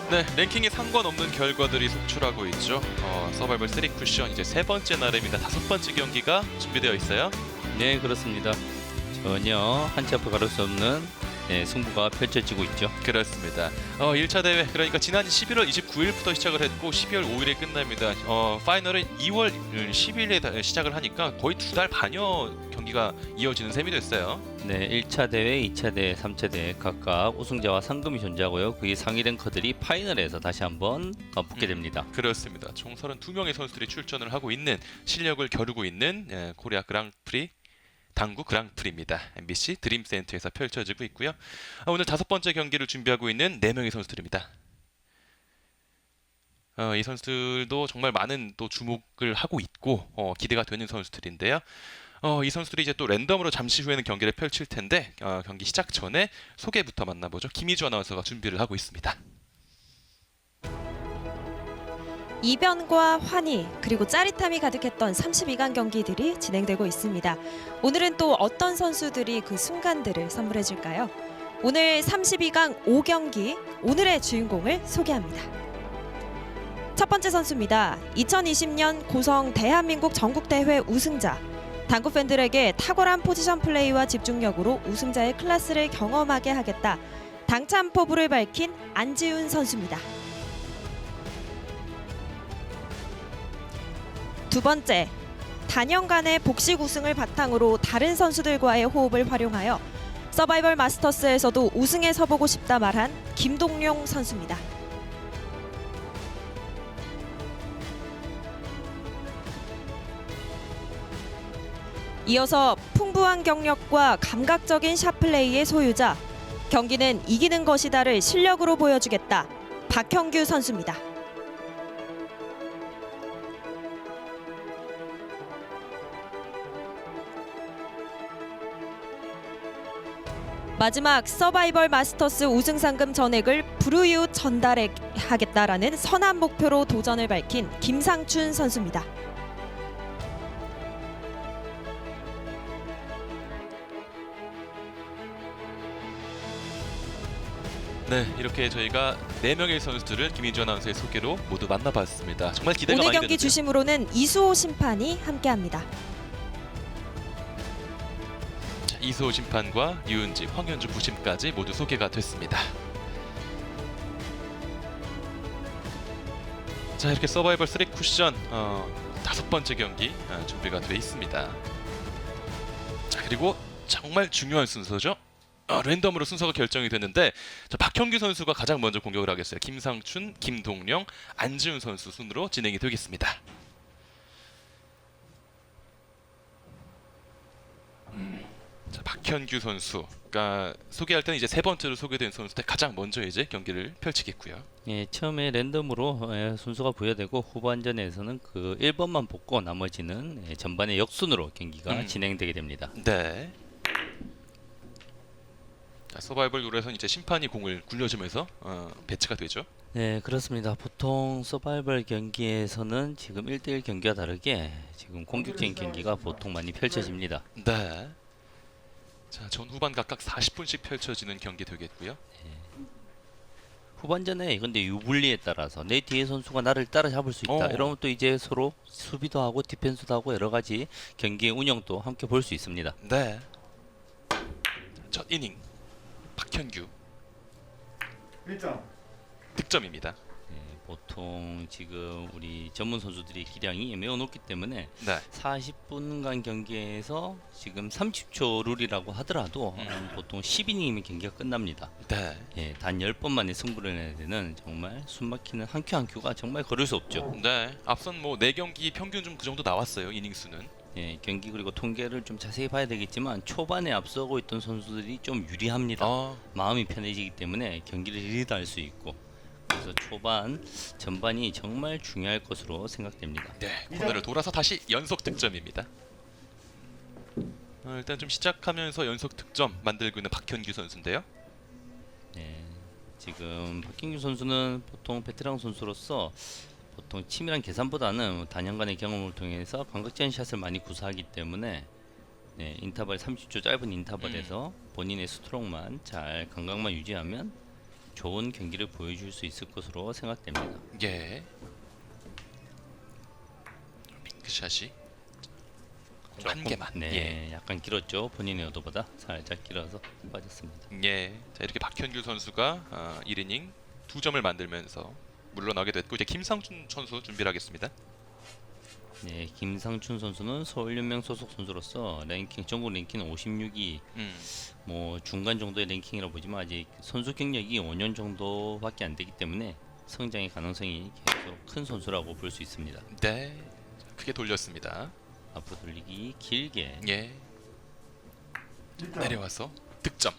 네, 랭킹에 상관없는 결과들이 속출하고 있죠. 서바이벌 3 쿠션 이제 세 번째 날입니다. 다섯 번째 경기가 준비되어 있어요. 네, 그렇습니다. 전혀 한치 앞을 가릴 수 없는 승부가 펼쳐지고 있죠. 그렇습니다. 1차 대회 그러니까 지난 11월 29일부터 시작을 했고 12월 5일에 끝납니다. 파이널은 2월 10일에 시작을 하니까 거의 두 달 반여 경기가 이어지는 셈이 됐어요. 네, 1차 대회, 2차 대회, 3차 대회 각각 우승자와 상금이 존재하고요. 그의 상위 랭커들이 파이널에서 다시 한번 붙게 됩니다. 그렇습니다. 총 32명의 선수들이 출전을 하고 있는 실력을 겨루고 있는 코리아 그랑프리 당구 그랑프리입니다. MBC 드림센터에서 펼쳐지고 있고요. 오늘 다섯 번째 경기를 준비하고 있는 4명의 선수들입니다. 이 선수들도 정말 많은 또 주목을 하고 있고 기대가 되는 선수들인데요. 이 선수들이 이제 또 랜덤으로 잠시 후에는 경기를 펼칠 텐데 경기 시작 전에 소개부터 만나보죠. 김희주 아나운서가 준비를 하고 있습니다. 이변과 환희 그리고 짜릿함이 가득했던 32강 경기들이 진행되고 있습니다. 오늘은 또 어떤 선수들이 그 순간들을 선물해 줄까요? 오늘 32강 5경기 오늘의 주인공을 소개합니다. 첫 번째 선수입니다. 2020년 고성 대한민국 전국대회 우승자. 당구 팬들에게 탁월한 포지션 플레이와 집중력으로 우승자의 클래스를 경험하게 하겠다. 당찬 포부를 밝힌 안지훈 선수입니다. 두 번째, 단연간의 복식 우승을 바탕으로 다른 선수들과의 호흡을 활용하여 서바이벌 마스터스에서도 우승에 서보고 싶다 말한 김동룡 선수입니다. 이어서 풍부한 경력과 감각적인 샷플레이의 소유자, 경기는 이기는 것이다를 실력으로 보여주겠다. 박형규 선수입니다. 마지막 서바이벌 마스터스 우승 상금 전액을 불우이웃 전달하겠다라는 선한 목표로 도전을 밝힌 김상춘 선수입니다. 네, 이렇게 저희가 4명의 선수들을 김희주 아나운서의 소개로 모두 만나봤습니다. 정말 기대가 오늘 많이 경기 되는데요. 주심으로는 이수호 심판이 함께합니다. 이수호 심판과 유은지, 황현주 부심까지 모두 소개가 됐습니다. 자, 이렇게 서바이벌 3 쿠션 다섯 번째 경기 준비가 돼 있습니다. 자, 그리고 정말 중요한 순서죠. 랜덤으로 순서가 결정이 됐는데 박형규 선수가 가장 먼저 공격을 하겠어요. 김상춘, 김동령, 안지훈 선수 순으로 진행이 되겠습니다. 자, 박현규 선수, 그러니까 소개할 때는 이제 세 번째로 소개된 선수인데 가장 먼저 이제 경기를 펼치겠고요. 예, 처음에 랜덤으로 순서가 부여되고 후반전에서는 그 1번만 뽑고 나머지는 전반의 역순으로 경기가 진행되게 됩니다. 네. 자, 서바이벌 룰에서는 이제 심판이 공을 굴려주면서 배치가 되죠. 네, 그렇습니다. 보통 서바이벌 경기에서는 지금 1대1 경기와 다르게 지금 공격적인 경기가 보통 많이 펼쳐집니다. 네. 자, 전후반 각각 40분씩 펼쳐지는 경기 되겠고요. 후반전에 근데 유불리에 따라서 내 뒤에 선수가 나를 따라잡을 수 있다. 이러면 또 이제 서로 수비도 하고 디펜스도 하고 여러 가지 경기 운영도 함께 볼 수 있습니다. 네. 첫 이닝 박현규 1점. 득점입니다. 보통 지금 우리 전문 선수들이 기량이 매우 높기 때문에 네. 40분간 경기에서 지금 30초 룰이라고 하더라도 보통 10이닝이면 경기가 끝납니다. 네. 예, 단 10번만에 승부를 내야 되는 정말 숨막히는 한 큐 한 큐가 정말 거릴 수 없죠. 네. 앞선 뭐 4경기 평균 좀 그 정도 나왔어요. 이닝 수는. 예, 경기 그리고 통계를 좀 자세히 봐야 되겠지만 초반에 앞서고 있던 선수들이 좀 유리합니다. 마음이 편해지기 때문에 경기를 리드할 수 있고 그래서 초반, 전반이 정말 중요할 것으로 생각됩니다. 네. 코너를 돌아서 다시 연속 득점입니다. 일단 좀 시작하면서 연속 득점 만들고 있는 박현규 선수인데요. 네, 지금 박경규 선수는 보통 베테랑 선수로서 보통 치밀한 계산보다는 단연간의 경험을 통해서 감각적인 샷을 많이 구사하기 때문에 인터벌 30초 짧은 인터벌에서 본인의 스트로크만 잘 감각만 유지하면 좋은 경기를 보여줄 수 있을 것으로 생각됩니다. 예. 핑크샷이 한 개만. 네, 약간 길었죠. 본인의 의도보다 살짝 길어서 빠졌습니다. 예. 자, 이렇게 박현규 선수가 1이닝 2점을 만들면서 물러나게 됐고 이제 김상준 선수 준비를 하겠습니다. 네, 김상춘 선수는 서울연맹 소속 선수로서 랭킹 전국 랭킹 56위, 뭐 중간 정도의 랭킹이라 보지만 아직 선수 경력이 5년 정도밖에 안 되기 때문에 성장의 가능성이 계속 큰 선수라고 볼 수 있습니다. 네. 자, 크게 돌렸습니다. 앞으로 돌리기 길게. 예. 1점. 내려와서 득점.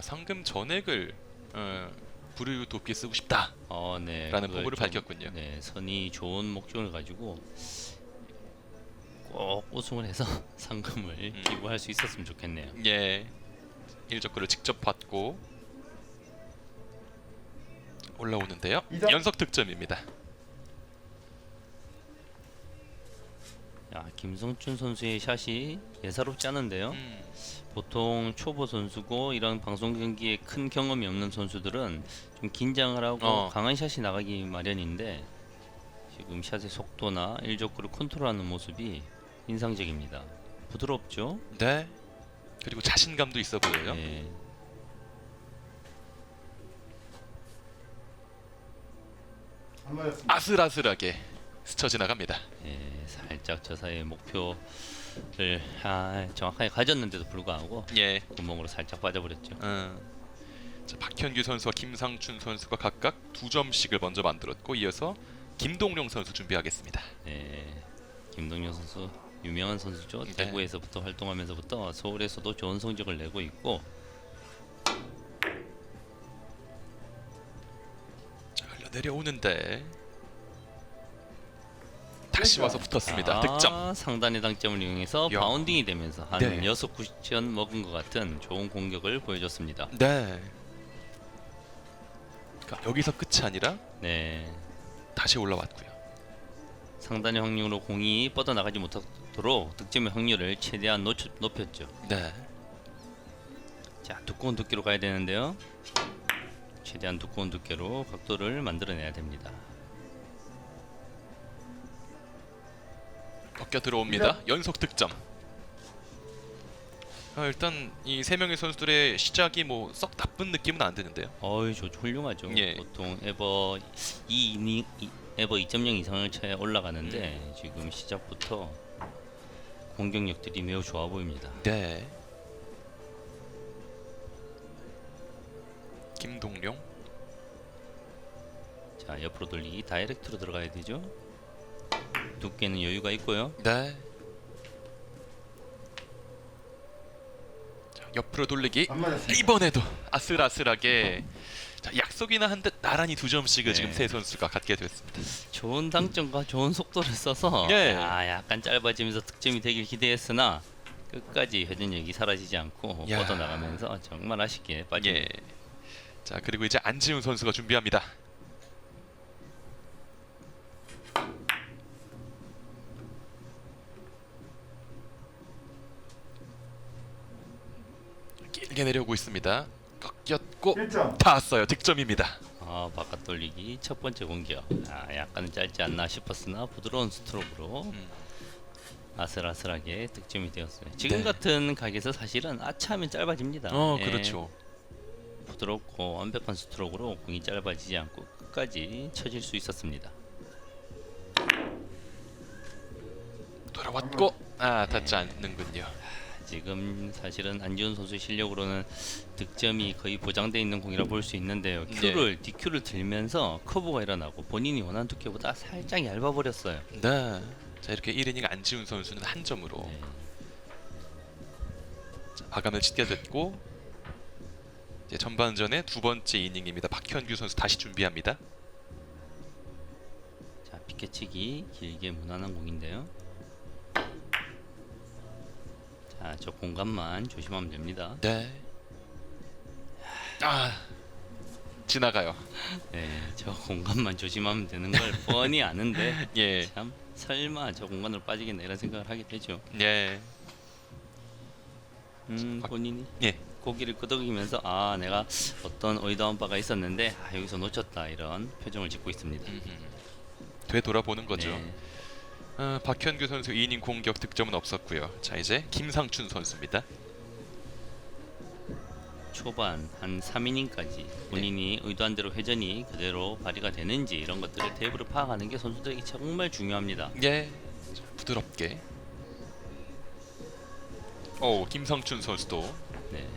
상금 전액을 불우유 돕기 쓰고 싶다. 네. 라는 그걸 포부를 좀, 밝혔군요. 네, 선이 좋은 목적을 가지고 꼭 우승을 해서 상금을 기부할 수 있었으면 좋겠네요. 예. 1적구를 직접 받고 올라오는데요. 이점. 연속 득점입니다. 야, 김성춘 선수의 샷이 예사롭지 않은데요. 보통 초보 선수고 이런 방송 경기에 큰 경험이 없는 선수들은 좀 긴장을 하고 강한 샷이 나가기 마련인데 지금 샷의 속도나 일적구를 컨트롤하는 모습이 인상적입니다. 부드럽죠? 네. 그리고 자신감도 있어 보여요. 네. 안 맞았습니다. 아슬아슬하게 스쳐 지나갑니다. 네, 살짝 저사의 목표를 정확하게 가졌는데도 불구하고 예. 구멍으로 살짝 빠져버렸죠. 자, 박현규 선수와 김상춘 선수가 각각 2점씩을 먼저 만들었고 이어서 김동룡 선수 준비하겠습니다. 네, 김동현 선수 유명한 선수죠. 네. 대구에서부터 활동하면서부터 서울에서도 좋은 성적을 내고 있고 자, 흘러내려오는데 다시 와서 붙었습니다. 득점. 상단의 당점을 이용해서 야. 바운딩이 되면서 한 네. 6쿠션 먹은 것 같은 좋은 공격을 보여줬습니다. 네. 그러니까 여기서 끝이 아니라 네, 다시 올라왔고요. 상단의 확률로 공이 뻗어나가지 못하도록 득점의 확률을 최대한 높였죠. 네. 자, 두꺼운 두께로 가야 되는데요. 최대한 두꺼운 두께로 각도를 만들어내야 됩니다. 벗겨 들어옵니다. 연속 득점. 일단 이 세 명의 선수들의 시작이 뭐 썩 나쁜 느낌은 안 드는데요. 저 훌륭하죠. 예. 보통 에버 2.0 이상을 차에 올라가는데 지금 시작부터 공격력들이 매우 좋아 보입니다. 네. 김동룡. 자, 옆으로 돌리기 다이렉트로 들어가야 되죠. 두께는 여유가 있고요. 네. 자, 옆으로 돌리기. 안 맞았습니다. 이번에도 아슬아슬하게 자, 약속이나 한 듯 나란히 2점씩을 네. 지금 세 선수가 갖게 됐습니다. 좋은 당점과 좋은 속도를 써서 예. 약간 짧아지면서 득점이 되길 기대했으나 끝까지 회전력이 사라지지 않고 야. 뻗어나가면서 정말 아쉽게 빠집니다. 예. 자, 그리고 이제 안지훈 선수가 준비합니다. 길게 내려오고 있습니다. 꺾였고 1점. 닿았어요. 득점입니다. 바깥 돌리기 첫 번째 공격. 약간 짧지 않나 싶었으나 부드러운 스트로크로 아슬아슬하게 득점이 되었어요. 지금 네. 같은 각에서 사실은 아차하면 짧아집니다. 예, 그렇죠. 부드럽고 완벽한 스트로크로 공이 짧아지지 않고 끝까지 쳐질 수 있었습니다. 돌아왔고 닿지 않는군요. 지금 사실은 안지훈 선수의 실력으로는 득점이 거의 보장되어 있는 공이라 볼 수 있는데요. DQ를 들면서 커브가 일어나고 본인이 원하는 두께보다 살짝 얇아버렸어요. 네. 자, 이렇게 1이닝 안지훈 선수는 한 점으로 네. 자, 마감을 짓게 됐고 이제 전반전의 두 번째 이닝입니다. 박현규 선수 다시 준비합니다. 자, 피켓치기 길게 무난한 공인데요. 자, 저 공간만 조심하면 됩니다. 네. 지나가요. 네, 저 공간만 조심하면 되는 걸 뻔히 아는데 예. 참 설마 저 공간으로 빠지겠나 이런 생각을 하게 되죠. 예. 본인이 예. 고기를 끄덕이면서 아 내가 어떤 의도한 바가 있었는데 여기서 놓쳤다 이런 표정을 짓고 있습니다. 되돌아보는 거죠. 네. 박현규 선수 2이닝 공격 득점은 없었고요. 자 이제 김상춘 선수입니다. 초반 한 3이닝까지 본인이 의도한 대로 회전이 그대로 발휘가 되는지 이런 것들을 테이블을 파악하는 게 선수들에게 정말 중요합니다. 예. 자, 부드럽게. 오 김상춘 선수도 네.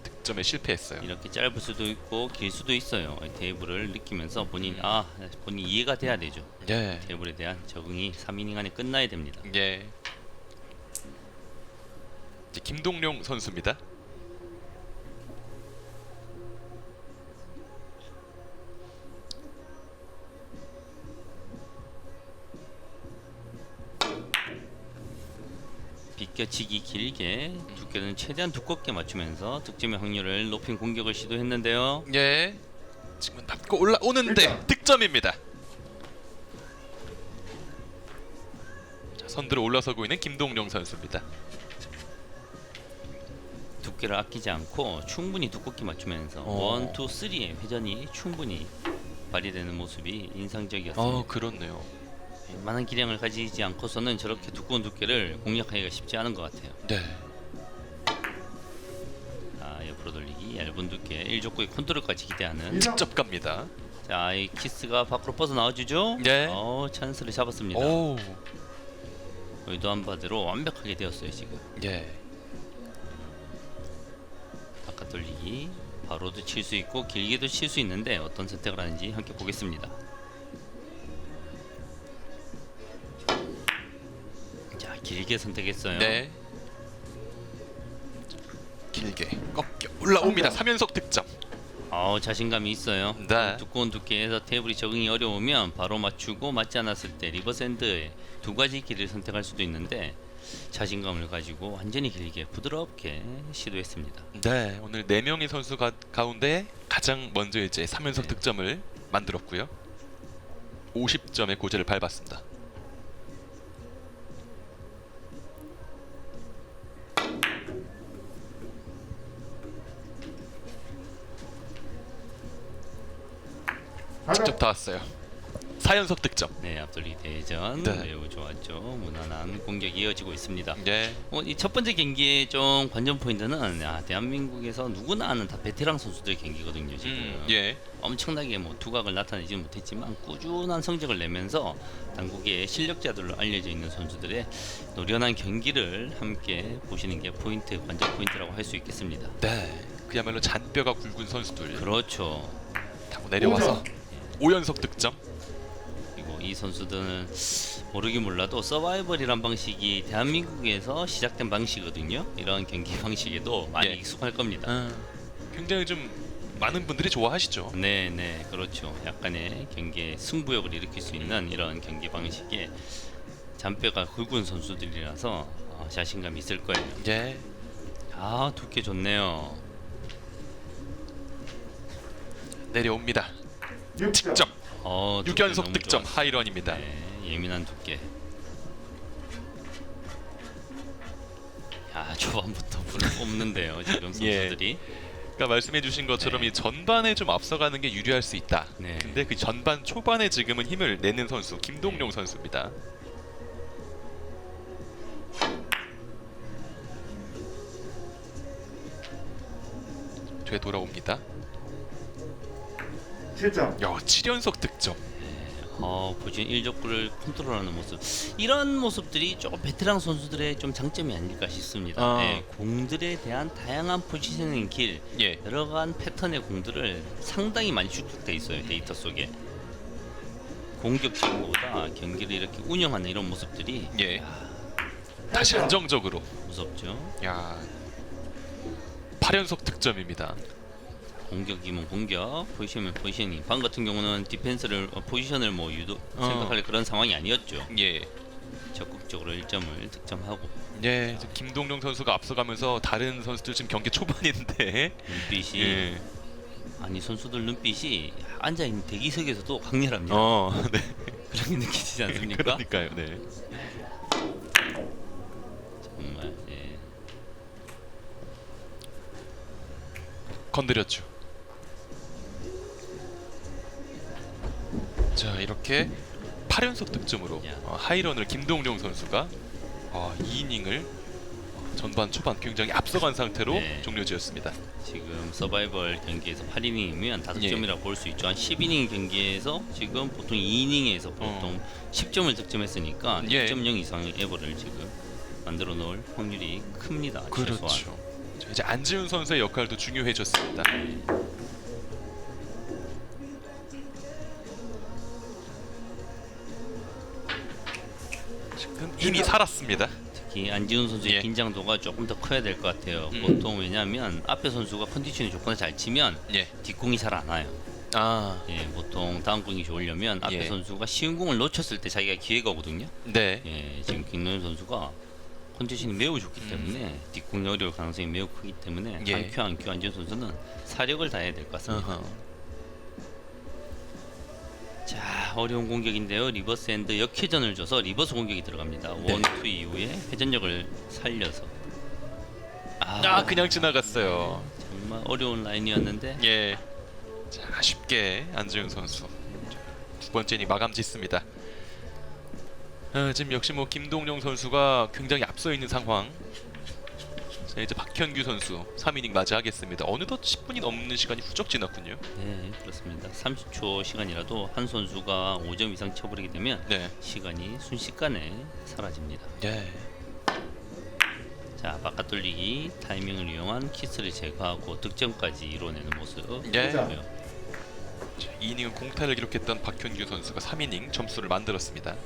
득점에 실패했어요. 이렇게 짧을 수도 있고 길 수도 있어요. 테이블을 느끼면서 본인 이해가 돼야 되죠. 예. 테이블에 대한 적응이 3이닝 안에 끝나야 됩니다. 예. 이제 김동룡 선수입니다. 비껴치기 길게 두께는 최대한 두껍게 맞추면서 득점의 확률을 높인 공격을 시도했는데요. 예. 지금 밟고 올라오는데 득점입니다. 자, 선두로 올라서고 있는 김동룡 선수입니다. 두께를 아끼지 않고 충분히 두껍게 맞추면서 1, 2, 3의 회전이 충분히 발휘되는 모습이 인상적이었습니다. 그렇네요. 많은 기량을 가지지 않고서는 저렇게 두꺼운 두께를 공략하기가 쉽지 않은 것 같아요. 네. 옆으로 돌리기, 얇은 두께, 1족구의 컨트롤까지 기대하는. 직접 갑니다. 자, 이 키스가 밖으로 뻗어나와주죠. 네. 찬스를 잡았습니다. 오. 의도한 바대로 완벽하게 되었어요 지금. 예. 바깥 돌리기, 바로도 칠 수 있고 길게도 칠 수 있는데 어떤 선택을 하는지 함께 보겠습니다. 자, 길게 선택했어요. 네. 길게 꺾여 올라옵니다. 3연속 득점. 자신감이 있어요. 네. 두꺼운 두께에서 테이블이 적응이 어려우면 바로 맞추고 맞지 않았을 때 리버스 핸드에 두 가지 길을 선택할 수도 있는데 자신감을 가지고 완전히 길게 부드럽게 시도했습니다. 네. 오늘 4명의 선수 가운데 가장 먼저 이제 3연속 득점을 만들었고요. 50점의 고지를 밟았습니다. 직접 다 왔어요. 4연속 득점. 네, 앞돌리 대전 네. 매우 좋았죠. 무난한 공격이 이어지고 있습니다. 예. 이 첫 번째 경기의 좀 관전 포인트는 대한민국에서 누구나 아는 다 베테랑 선수들 경기거든요. 지금 예. 엄청나게 두각을 나타내지는 못했지만 꾸준한 성적을 내면서 당국의 실력자들로 알려져 있는 선수들의 노련한 경기를 함께 보시는 게 관전 포인트라고 할 수 있겠습니다. 네. 그야말로 잔뼈가 굵은 선수들 그렇죠. 타고 내려와서 5연속 득점. 그리고 이 선수들은 모르긴 몰라도 서바이벌이란 방식이 대한민국에서 시작된 방식이거든요. 이런 경기 방식에도 많이 예. 익숙할 겁니다. 굉장히 좀 많은 분들이 좋아하시죠. 네, 그렇죠. 약간의 경기에 승부욕을 일으킬 수 있는 이런 경기 방식에 잔뼈가 굵은 선수들이라서 자신감이 있을 거예요. 예. 두께 좋네요. 내려옵니다. 6점. 직접 두께 6연속 너무 득점 좋았어요. 하이런입니다. 네, 예민한 두께. 초반부터 불을 뽑는데요. 지금 선수들이. 그러니까 말씀해주신 것처럼 네. 이 전반에 좀 앞서가는 게 유리할 수 있다. 네. 근데 그 전반 초반에 지금은 힘을 내는 선수 김동룡 선수입니다. 되돌아옵니다. 7점. 7연속 득점. 보신 1족구를 컨트롤하는 모습, 이런 모습들이 조금 베테랑 선수들의 좀 장점이 아닐까 싶습니다. 공들에 대한 다양한 포지셔닝 길, 예. 여러 가지 패턴의 공들을 상당히 많이 축적돼 있어요. 데이터 속에 공격적보다 경기를 이렇게 운영하는 이런 모습들이 예. 다시 안정적으로. 무섭죠. 8연속 득점입니다. 공격이면 공격, 포지션이면 포지셔닝. 방 같은 경우는 디펜스를 포지션을 생각할 그런 상황이 아니었죠. 예. 적극적으로 1점을 득점하고 예. 지금 김동룡 선수가 앞서가면서 다른 선수들 지금 경기 초반인데 눈빛이 예. 선수들 눈빛이 앉아있는 대기석에서도 강렬합니다. 네. 그런 게 느껴지지 않습니까? 그러니까요. 네. 정말 건드렸죠. 자, 이렇게 8연속 득점으로 야. 하이런을 김동룡 선수가 2이닝을 전반 초반 굉장히 앞서간 상태로 네. 종료지었습니다. 지금 서바이벌 경기에서 8이닝이면 5점이라고 예. 볼 수 있죠. 한 10이닝 경기에서 지금 보통 2이닝에서 보통 10점을 득점했으니까 예. 1.0 이상의 에버를 지금 만들어 놓을 확률이 큽니다. 최소한. 그렇죠. 자, 이제 안지훈 선수의 역할도 중요해졌습니다. 지금 이미 살았습니다. 특히 안지훈 선수의 예. 긴장도가 조금 더 커야 될 것 같아요. 음. 보통 왜냐하면 앞에 선수가 컨디션이 좋거나 잘 치면 예. 뒷공이 잘 안 와요. 아, 예, 보통 다음 공이 좋으려면 앞에 예. 선수가 쉬운 공을 놓쳤을 때 자기가 기회가 오거든요. 네. 예, 지금 김노현 선수가 컨디션이 매우 좋기 때문에 뒷공이 어려울 가능성이 매우 크기 때문에 예. 한 큐 한 큐 안지훈 선수는 사력을 다해야 될 것 같습니다. 어허. 자, 어려운 공격인데요. 리버스 핸드 역회전을 줘서 리버스 공격이 들어갑니다. 네. 원투 이후에 회전력을 살려서 그냥 지나갔어요. 정말 어려운 라인이었는데 예. 자, 아쉽게 안지훈 선수 두 번째 이닝 마감 짓습니다. 지금 역시 뭐 김동룡 선수가 굉장히 앞서 있는 상황. 자, 이제 박현규 선수 3이닝 맞이하겠습니다. 어느덧 10분이 넘는 시간이 훌쩍 지났군요. 네, 그렇습니다. 30초 시간이라도 한 선수가 5점 이상 쳐버리게 되면 네. 시간이 순식간에 사라집니다. 예. 자, 바깥 돌리기 타이밍을 이용한 키스를 제거하고 득점까지 이뤄내는 모습. 예. 보여요. 자, 2이닝은 공타를 기록했던 박현규 선수가 3이닝 점수를 만들었습니다.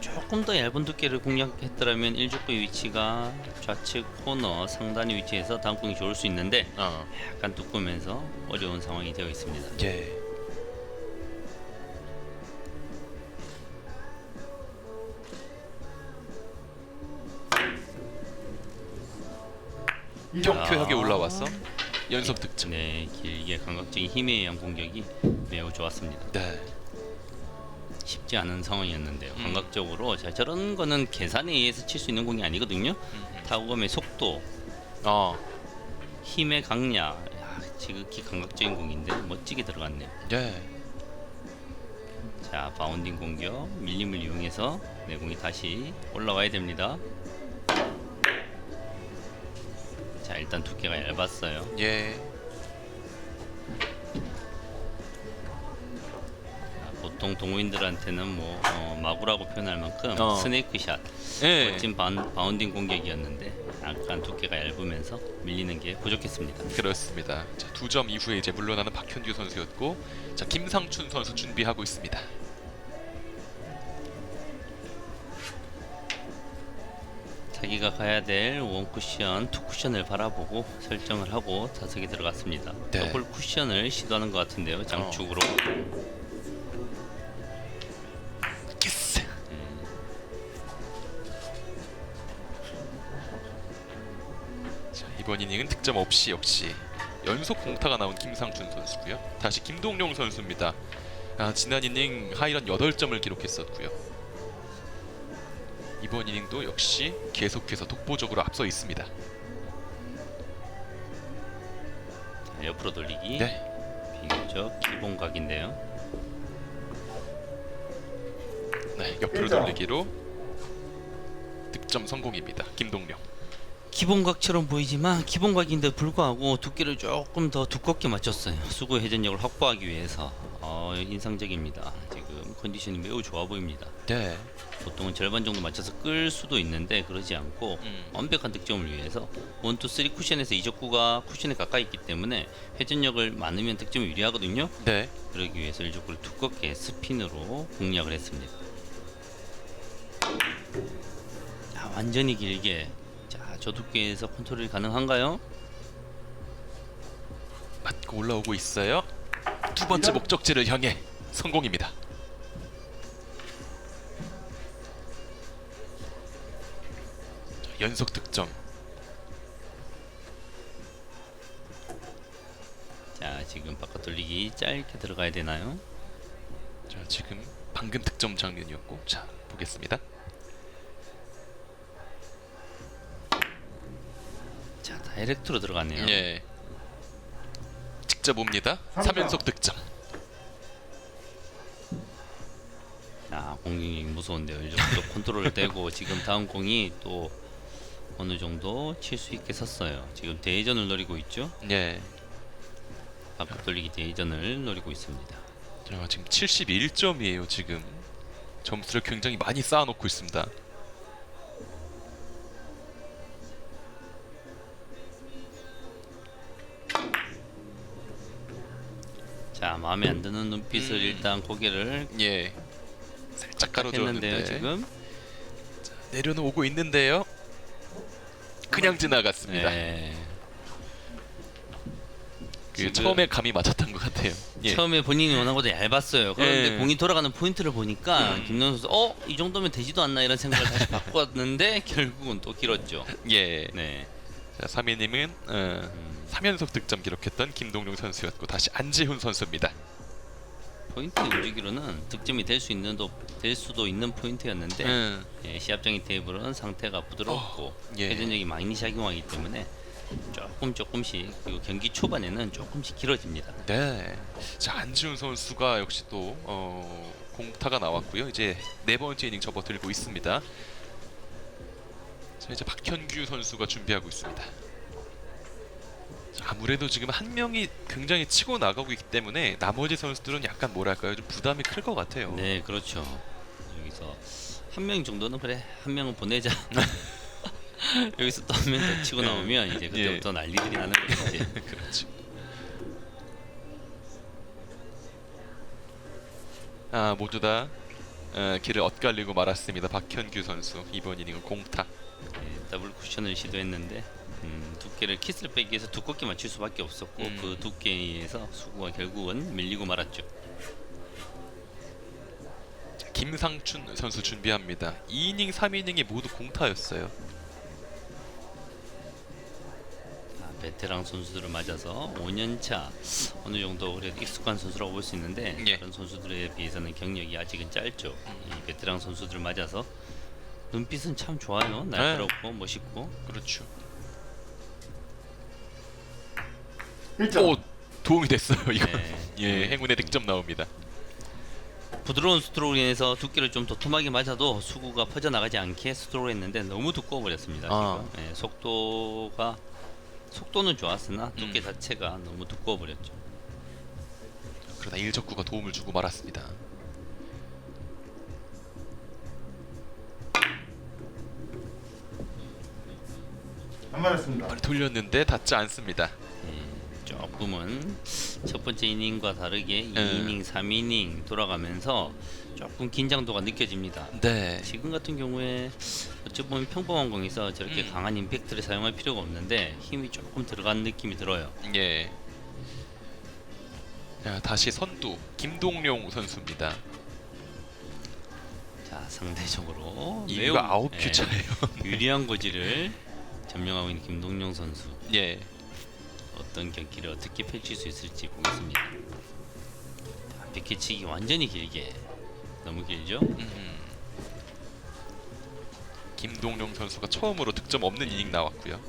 조금 더 얇은 두께를 공략했더라면 1족구의 위치가 좌측 코너 상단의 위치에서 다음 공이 좋을 수 있는데 약간 두꺼우면서 어려운 상황이 되어 있습니다. 예. 경쾌하게 올라와서 연속 득점. 네, 길게 감각적인 힘에 의한 공격이 매우 좋았습니다. 네. 쉽지 않은 상황이었는데요. 감각적으로 자, 저런 거는 계산에 의해서 칠 수 있는 공이 아니거든요. 타구감의 속도, 힘의 강약, 지극히 감각적인 공인데 멋지게 들어갔네요. 예. 자, 바운딩 공격, 밀림을 이용해서 내공이 다시 올라와야 됩니다. 자, 일단 두께가 얇았어요. 예. 보통 동호인들한테는 뭐 마구라고 표현할 만큼 스네이크 샷, 예. 멋진 바운딩 공격이었는데 약간 두께가 얇으면서 밀리는 게 부족했습니다. 그렇습니다. 자, 2점 이후에 이제 물러나는 박현규 선수였고, 자, 김상춘 선수 준비하고 있습니다. 자기가 가야 될 원 쿠션, 투 쿠션을 바라보고 설정을 하고 타석에 들어갔습니다. 네. 더블 쿠션을 시도하는 것 같은데요. 장축으로. 키스. 자, 이번 이닝은 득점 없이 역시 연속 공타가 나온 김상춘 선수고요. 다시 김동룡 선수입니다. 지난 이닝 하이런 8점을 기록했었고요. 이번 이닝도 역시 계속해서 독보적으로 앞서 있습니다. 자, 옆으로 돌리기. 네. 비교적 기본각인데요. 네, 옆으로 돌리기로 득점 성공입니다. 김동룡. 기본각처럼 보이지만 기본각인데 불구하고 두께를 조금 더 두껍게 맞췄어요. 수구 회전력을 확보하기 위해서. 인상적입니다. 지금 컨디션이 매우 좋아 보입니다. 네. 보통은 절반 정도 맞춰서 끌 수도 있는데 그러지 않고 완벽한 득점을 위해서 1, 2, 3 쿠션에서 이적구가 쿠션에 가까이 있기 때문에 회전력을 많으면 득점이 유리하거든요. 네. 그러기 위해서 이적구를 두껍게 스핀으로 공략을 했습니다. 자, 완전히 길게. 자, 저 두께에서 컨트롤이 가능한가요? 맞고 올라오고 있어요. 두 번째 목적지를 향해 성공입니다. 연속 득점. 자, 지금 바깥 돌리기 짧게 들어가야 되나요? 자, 지금 방금 득점 장면이었고, 자, 보겠습니다. 다이렉트로 들어가네요. 예. 직접 옵니다. 삼 3연속 득점. 아, 공격이 무서운데요. 이 정도 컨트롤을 떼고 지금 다음 공이 또 어느 정도 칠 수 있게 섰어요. 지금 대회전을 노리고 있죠. 예. 바깥 돌리기 대회전을 노리고 있습니다. 자, 지금 71점이에요. 지금 점수를 굉장히 많이 쌓아놓고 있습니다. 자, 마음에 안 드는 눈빛을 일단 고개를 예. 살짝 했는데요. 가로줬는데 지금 내려는 오고 있는데요. 그냥 지나갔습니다. 예. 그 지금 처음에 감이 맞았던 것 같아요. 예. 처음에 본인이 원하고도 얇았어요. 그런데 예. 공이 돌아가는 포인트를 보니까 김동현 선수 이 정도면 되지도 않나 이런 생각을 다시 바꿨는데 결국은 또 길었죠. 예. 네. 자, 3위님은 3연속 득점 기록했던 김동룡 선수였고 다시 안지훈 선수입니다. 포인트 움직이로는 득점이 될 수도 있는 포인트였는데 예, 시합장의 테이블은 상태가 부드럽고 예. 회전력이 많이 작용하기 때문에 조금씩 그리고 경기 초반에는 조금씩 길어집니다. 네. 자, 안지훈 선수가 역시 또 공타가 나왔고요. 이제 네 번째 이닝 접어들고 있습니다. 자, 이제 박현규 선수가 준비하고 있습니다. 자, 아무래도 지금 한 명이 굉장히 치고 나가고 있기 때문에 나머지 선수들은 약간 뭐랄까요, 좀 부담이 클 것 같아요. 네, 그렇죠. 여기서 한 명 정도는 그래, 한 명은 보내자. 여기서 또 한 명 더 치고 나오면 이제 그때부터 난리들이 나는 거죠. 이제. 그렇죠. 아, 모두 다 길을 엇갈리고 말았습니다. 박현규 선수 이번 이닝은 공타. 네, 더블 쿠션을 시도했는데 두께를 키스를 빼기 위해서 두껍게 맞출 수밖에 없었고 그 두께에서 수구가 결국은 밀리고 말았죠. 자, 김상춘 선수 준비합니다. 2이닝, 3이닝이 모두 공타였어요. 베테랑 선수들을 맞아서 5년차 어느 정도 그래도 익숙한 선수라고 볼 수 있는데 예. 다른 선수들에 비해서는 경력이 아직은 짧죠. 이 베테랑 선수들을 맞아서 눈빛은 참 좋아요. 날카롭고 멋있고. 그렇죠. 1점. 오, 도움이 됐어요. 이거. 네. 예, 행운의 득점 나옵니다. 부드러운 스트로크로 인해서 두께를 좀 도톰하게 맞아도 수구가 퍼져나가지 않게 스트로크를 했는데 너무 두꺼워 버렸습니다. 아. 지금. 예, 속도는 좋았으나 두께 자체가 너무 두꺼워 버렸죠. 그러나 일적구가 도움을 주고 말았습니다. 안 맞았습니다. 빨리 돌렸는데 닿지 않습니다. 조금은 첫 번째 이닝과 다르게 2이닝, 3이닝 돌아가면서 조금 긴장도가 느껴집니다. 네. 지금 같은 경우에 어찌 보면 평범한 공에서 저렇게 강한 임팩트를 사용할 필요가 없는데 힘이 조금 들어간 느낌이 들어요. 예. 자, 다시 선두 김동룡 선수입니다. 자, 상대적으로 매우 이유가 9큐 차예요. 유리한 고지를 점령하고 있는 김동룡 선수. 예. 어떤 경기를 어떻게 펼칠 수 있을지 보겠습니다. 자, 백해치기 완전히 길게 너무 길죠? 김동룡 선수가 처음으로 득점 없는 이닝 나왔고요.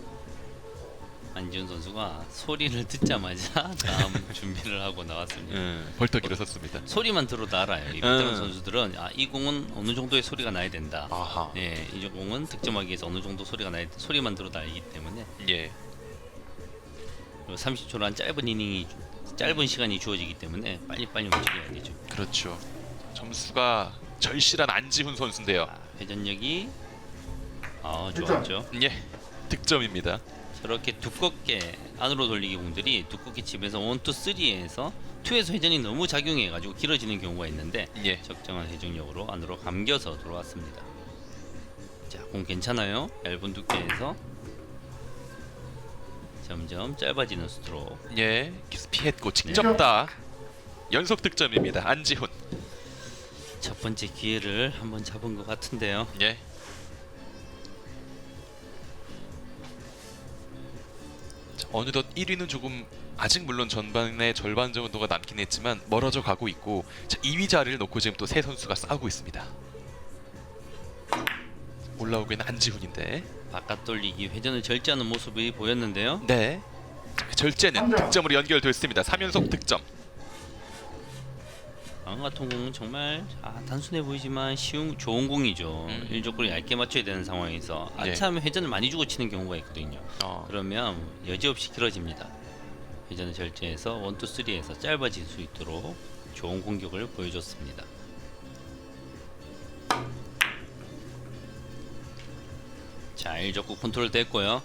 안지훈 선수가 소리를 듣자마자 다음 준비를 하고 나왔습니다. 벌떡 일어섰습니다. 소리만 들어도 알아요. 이 베테랑 선수들은 이 공은 어느 정도의 소리가 나야 된다. 아하. 네, 이 공은 득점하기 위해서 어느 정도 소리가 나야 된다. 소리만 들어도 알기 때문에 예. 그리고 30초란 짧은 시간이 주어지기 때문에 빨리빨리 움직여야 되죠. 그렇죠. 점수가 절실한 안지훈 선수인데요. 회전력이 좋았죠. 예. 득점입니다. 저렇게 두껍게 안으로 돌리기 공들이 두껍게 치면서 1, 2, 3에서 2에서 회전이 너무 작용해가지고 길어지는 경우가 있는데 예. 적정한 회전력으로 안으로 감겨서 들어왔습니다. 자, 공 괜찮아요. 얇은 두께에서 점점 짧아지는 스트로크. 예. 키스 피했고 직접 다 연속 득점입니다. 안지훈. 첫 번째 기회를 한번 잡은 것 같은데요. 예. 자, 어느덧 1위는 조금 아직 물론 전반의 절반 정도가 남긴 했지만 멀어져 가고 있고, 자, 2위 자리를 놓고 지금 또 세 선수가 싸우고 있습니다. 올라오기는 안지훈인데. 바깥 돌리기 회전을 절제하는 모습이 보였는데요. 네. 자, 결제는 삼점. 득점으로 연결됐습니다. 3연속 득점. 방금 같은 공은 정말 단순해 보이지만 좋은 공이죠. 일족구를 얇게 맞춰야 되는 상황에서 네. 아차하면 회전을 많이 주고 치는 경우가 있거든요. 어. 그러면 여지없이 길어집니다. 회전을 절제해서 1, 2, 3에서 짧아질 수 있도록 좋은 공격을 보여줬습니다. 자, 일족구 컨트롤 됐고요.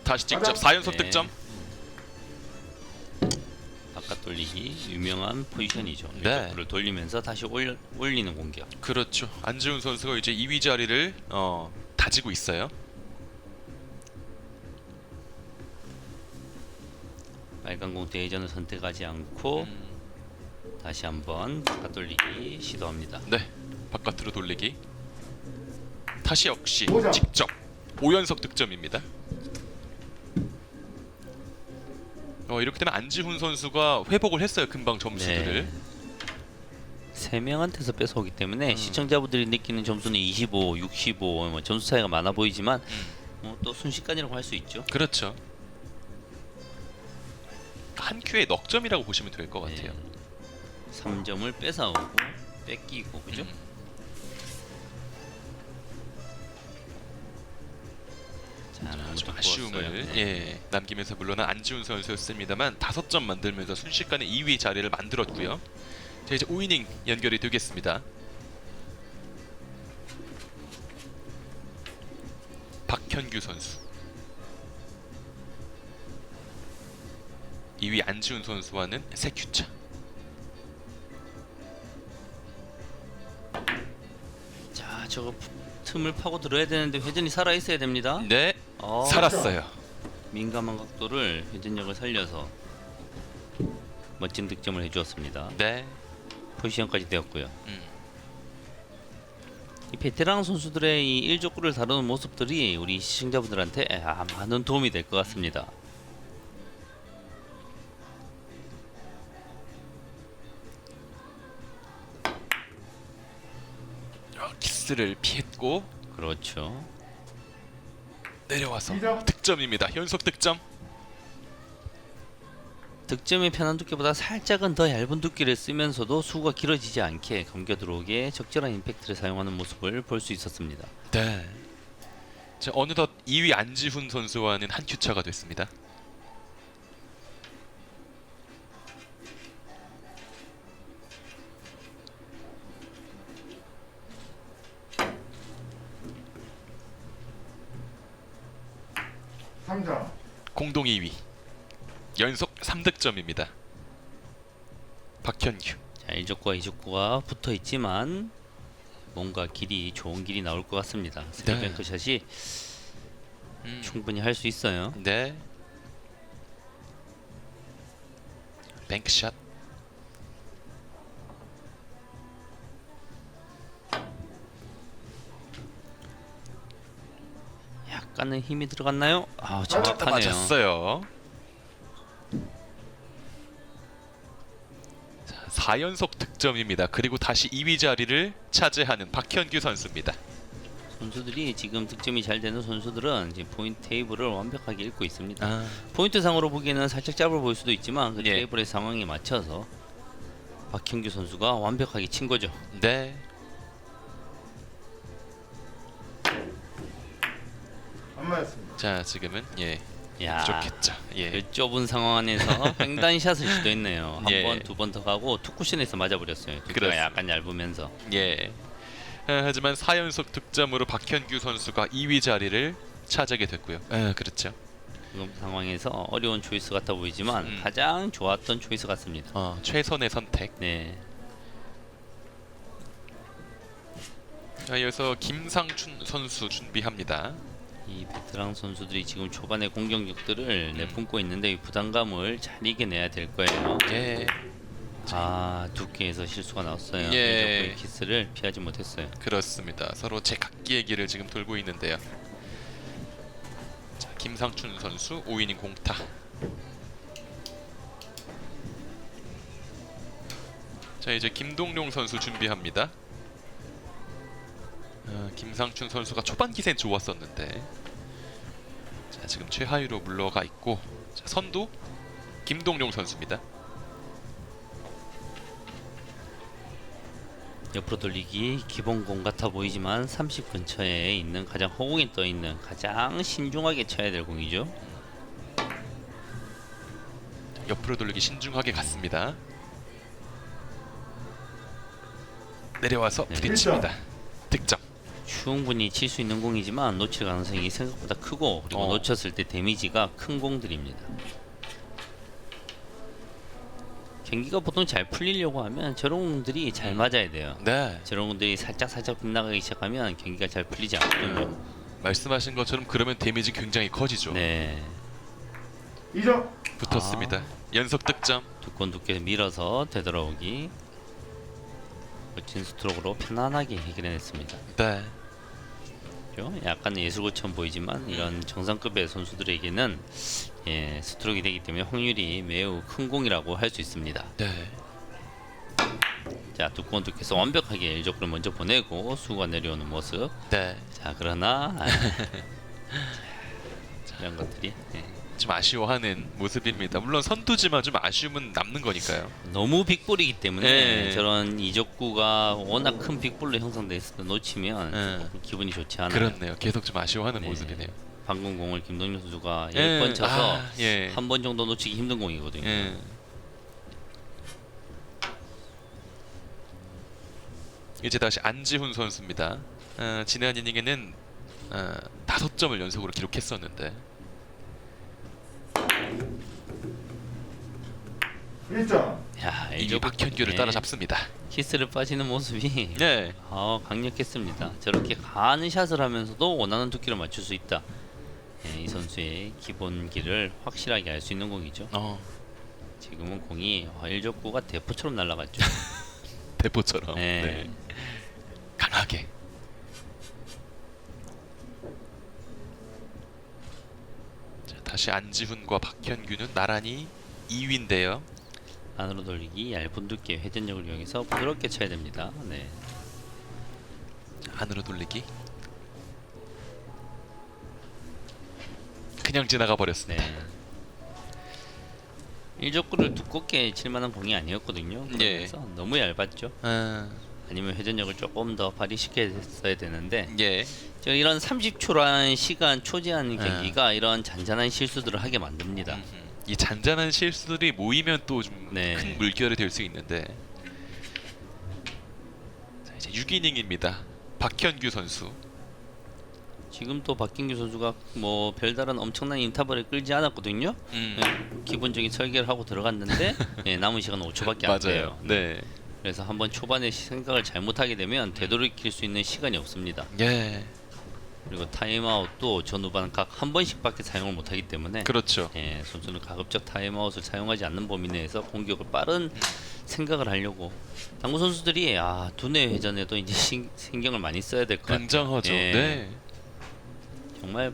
다시 직접 4연속 네. 득점. 바깥 돌리기 유명한 포지션이죠. 네. 일족구를 돌리면서 다시 올리는 공격. 그렇죠. 안지훈 선수가 이제 2위 자리를 다지고 있어요. 빨간 공 대회전을 선택하지 않고 다시 한번 바깥 돌리기 시도합니다. 네. 바깥으로 돌리기. 다시 역시 오점. 직접 5연속 득점입니다. 이렇게 되면 안지훈 선수가 회복을 했어요. 금방 점수들을. 네. 3명한테서 뺏어오기 때문에 시청자분들이 느끼는 점수는 25, 65 뭐 점수 차이가 많아 보이지만 또 순식간이라고 할 수 있죠. 그렇죠. 한 큐의 넉 점이라고 보시면 될 것 같아요. 3점을 뺏어오고 뺏기고 그죠? 자, 좀 너무 아쉬움을 두꺼웠어요. 남기면서 물러난 안지훈 선수였습니다만 5점 만들면서 순식간에 2위 자리를 만들었고요. 자, 이제 5이닝 연결이 되겠습니다. 박현규 선수, 2위 안지훈 선수와는 3큐차. 자, 저거 틈을 파고 들어야 되는데 회전이 살아 있어야 됩니다. 네, 살았어요. 민감한 각도를 회전력을 살려서 멋진 득점을 해주었습니다. 네. 포지션까지 되었고요. 이 베테랑 선수들의 이 일족구를 다루는 모습들이 우리 시청자분들한테 많은 도움이 될 것 같습니다. 키스를 피했고 그렇죠. 내려와서 이점. 득점입니다. 연속 득점. 득점의 편한 두께보다 살짝은 더 얇은 두께를 쓰면서도 수가 길어지지 않게 감겨 들어오게 적절한 임팩트를 사용하는 모습을 볼 수 있었습니다. 네. 자, 어느덧 2위 안지훈 선수와는 한 큐차가 됐습니다. 삼점. 공동 2위. 연속 3득점입니다. 박현규. 자, 1족구와 2족구가 붙어 있지만 뭔가 좋은 길이 나올 것 같습니다. 스리뱅크샷이 충분히 할 수 있어요. 네. 뱅크샷. 약간은 힘이 들어갔나요? 딱 정확하네요. 맞았어요. 자, 4연속 득점입니다. 그리고 다시 2위 자리를 차지하는 박현규 선수입니다. 선수들이 지금 득점이 잘 되는 선수들은 이제 포인트 테이블을 완벽하게 읽고 있습니다. 아, 포인트 상으로 보기에는 살짝 짧아 보일 수도 있지만 그 예. 테이블의 상황에 맞춰서 박현규 선수가 완벽하게 친 거죠. 네. 안 맞았습니다. 자, 지금은 야, 부족했죠. 예. 그 좁은 상황 안에서 횡단샷을 시도했네요. 한 예. 번, 두 번 더 가고 투쿠션에서 맞아버렸어요. 두께가 그렇습니다. 약간 얇으면서. 예. 하지만 4연속 득점으로 박현규 선수가 2위 자리를 차지하게 됐고요. 그렇죠. 지금 상황에서 어려운 초이스 같아 보이지만 가장 좋았던 초이스 같습니다. 최선의 선택. 네, 자, 이어서 김상춘 선수 준비합니다. 이 베테랑 선수들이 지금 초반의 공격력들을 내뿜고 있는데 이 부담감을 잘 이겨내야 될 거예요. 예. 두께에서 실수가 나왔어요. 예. 이 키스를 피하지 못했어요. 그렇습니다. 서로 제각기의 길을 지금 돌고 있는데요. 자, 김상춘 선수 5이닝 공타. 자, 이제 김동룡 선수 준비합니다. 김상춘 선수가 초반 기세는 좋았었는데 자, 지금 최하위로 물러가 있고 자, 선두 김동룡 선수입니다. 옆으로 돌리기 기본공 같아 보이지만 30 근처에 있는 가장 허공에 떠 있는 가장 신중하게 쳐야 될 공이죠. 옆으로 돌리기 신중하게 갔습니다. 내려와서 네. 부딪힙니다. 득점. 충분히 칠 수 있는 공이지만 놓칠 가능성이 생각보다 크고 그리고 놓쳤을 때 데미지가 큰 공들입니다. 경기가 보통 잘 풀리려고 하면 저런 공들이 잘 맞아야 돼요. 네. 저런 공들이 살짝 빗나가기 시작하면 경기가 잘 풀리지 않거든요. 말씀하신 것처럼 그러면 데미지 굉장히 커지죠. 네, 2점. 붙었습니다. 연속 득점. 두께 밀어서 되돌아오기. 멋진 스트로크로 편안하게 해결해냈습니다. 네. 그죠? 약간 예술고처럼 보이지만 이런 정상급의 선수들에게는 스트로크가 되기 때문에 확률이 매우 큰 공이라고 할 수 있습니다. 네. 자, 두꺼운 두께서 완벽하게 일적구를 먼저 보내고 수가 내려오는 모습. 네. 자, 그러나 이런 것들이 좀 아쉬워하는 모습입니다. 물론 선두지만 좀 아쉬움은 남는 거니까요. 너무 빅볼이기 때문에 네. 저런 이적구가 워낙 큰 빅볼로 형성돼 있을 때 놓치면 네. 기분이 좋지 않아요. 그렇네요. 계속 좀 아쉬워하는 네. 모습이네요. 방금 공을 김동률 선수가 예. 10번 쳐서 예. 한 번 정도 놓치기 힘든 공이거든요. 예. 이제 다시 안지훈 선수입니다. 지난 이닝에는 5점을 연속으로 기록했었는데 1점. 야, 이 박현규를 따라잡습니다. 키스를 빠지는 모습이 네. 강력했습니다. 저렇게 가는 샷을 하면서도 원하는 두께를 맞출 수 있다. 이 선수의 기본기를 확실하게 알 수 있는 공이죠. 지금은 공이 일적구가 대포처럼 날아갔죠. 대포처럼. 네. 네. 강하게. 자, 다시 안지훈과 박현규는 나란히 2위인데요. 안으로 돌리기 얇은 두께 회전력을 이용해서 부드럽게 쳐야 됩니다. 네. 안으로 돌리기. 그냥 지나가 버렸습니다. 네. 일적구를 두껍게 칠 만한 공이 아니었거든요. 그래서 너무 얇았죠. 아니면 회전력을 조금 더 발휘시켰어야 되는데 예. 이런 30초라는 시간 초제한 경기가 이런 잔잔한 실수들을 하게 만듭니다. 이 잔잔한 실수들이 모이면 또 좀 큰 물결이 될 수 있는데. 자, 이제 6이닝입니다. 박현규 선수. 지금 또 박진규 선수가 뭐 별다른 엄청난 인터벌을 끌지 않았거든요. 기본적인 설계를 하고 들어갔는데 남은 시간은 5초밖에 안 돼요. 네. 그래서 한번 초반에 생각을 잘못하게 되면 되돌이킬 수 있는 시간이 없습니다. 예. 그리고 타임아웃도 전 후반 각 한 번씩밖에 사용을 못하기 때문에 그렇죠. 선수는 가급적 타임아웃을 사용하지 않는 범위 내에서 공격을 빠른 생각을 하려고 당구 선수들이 두뇌 회전에도 이제 신경을 많이 써야 될 것 같아요. 굉장하죠. 네. 정말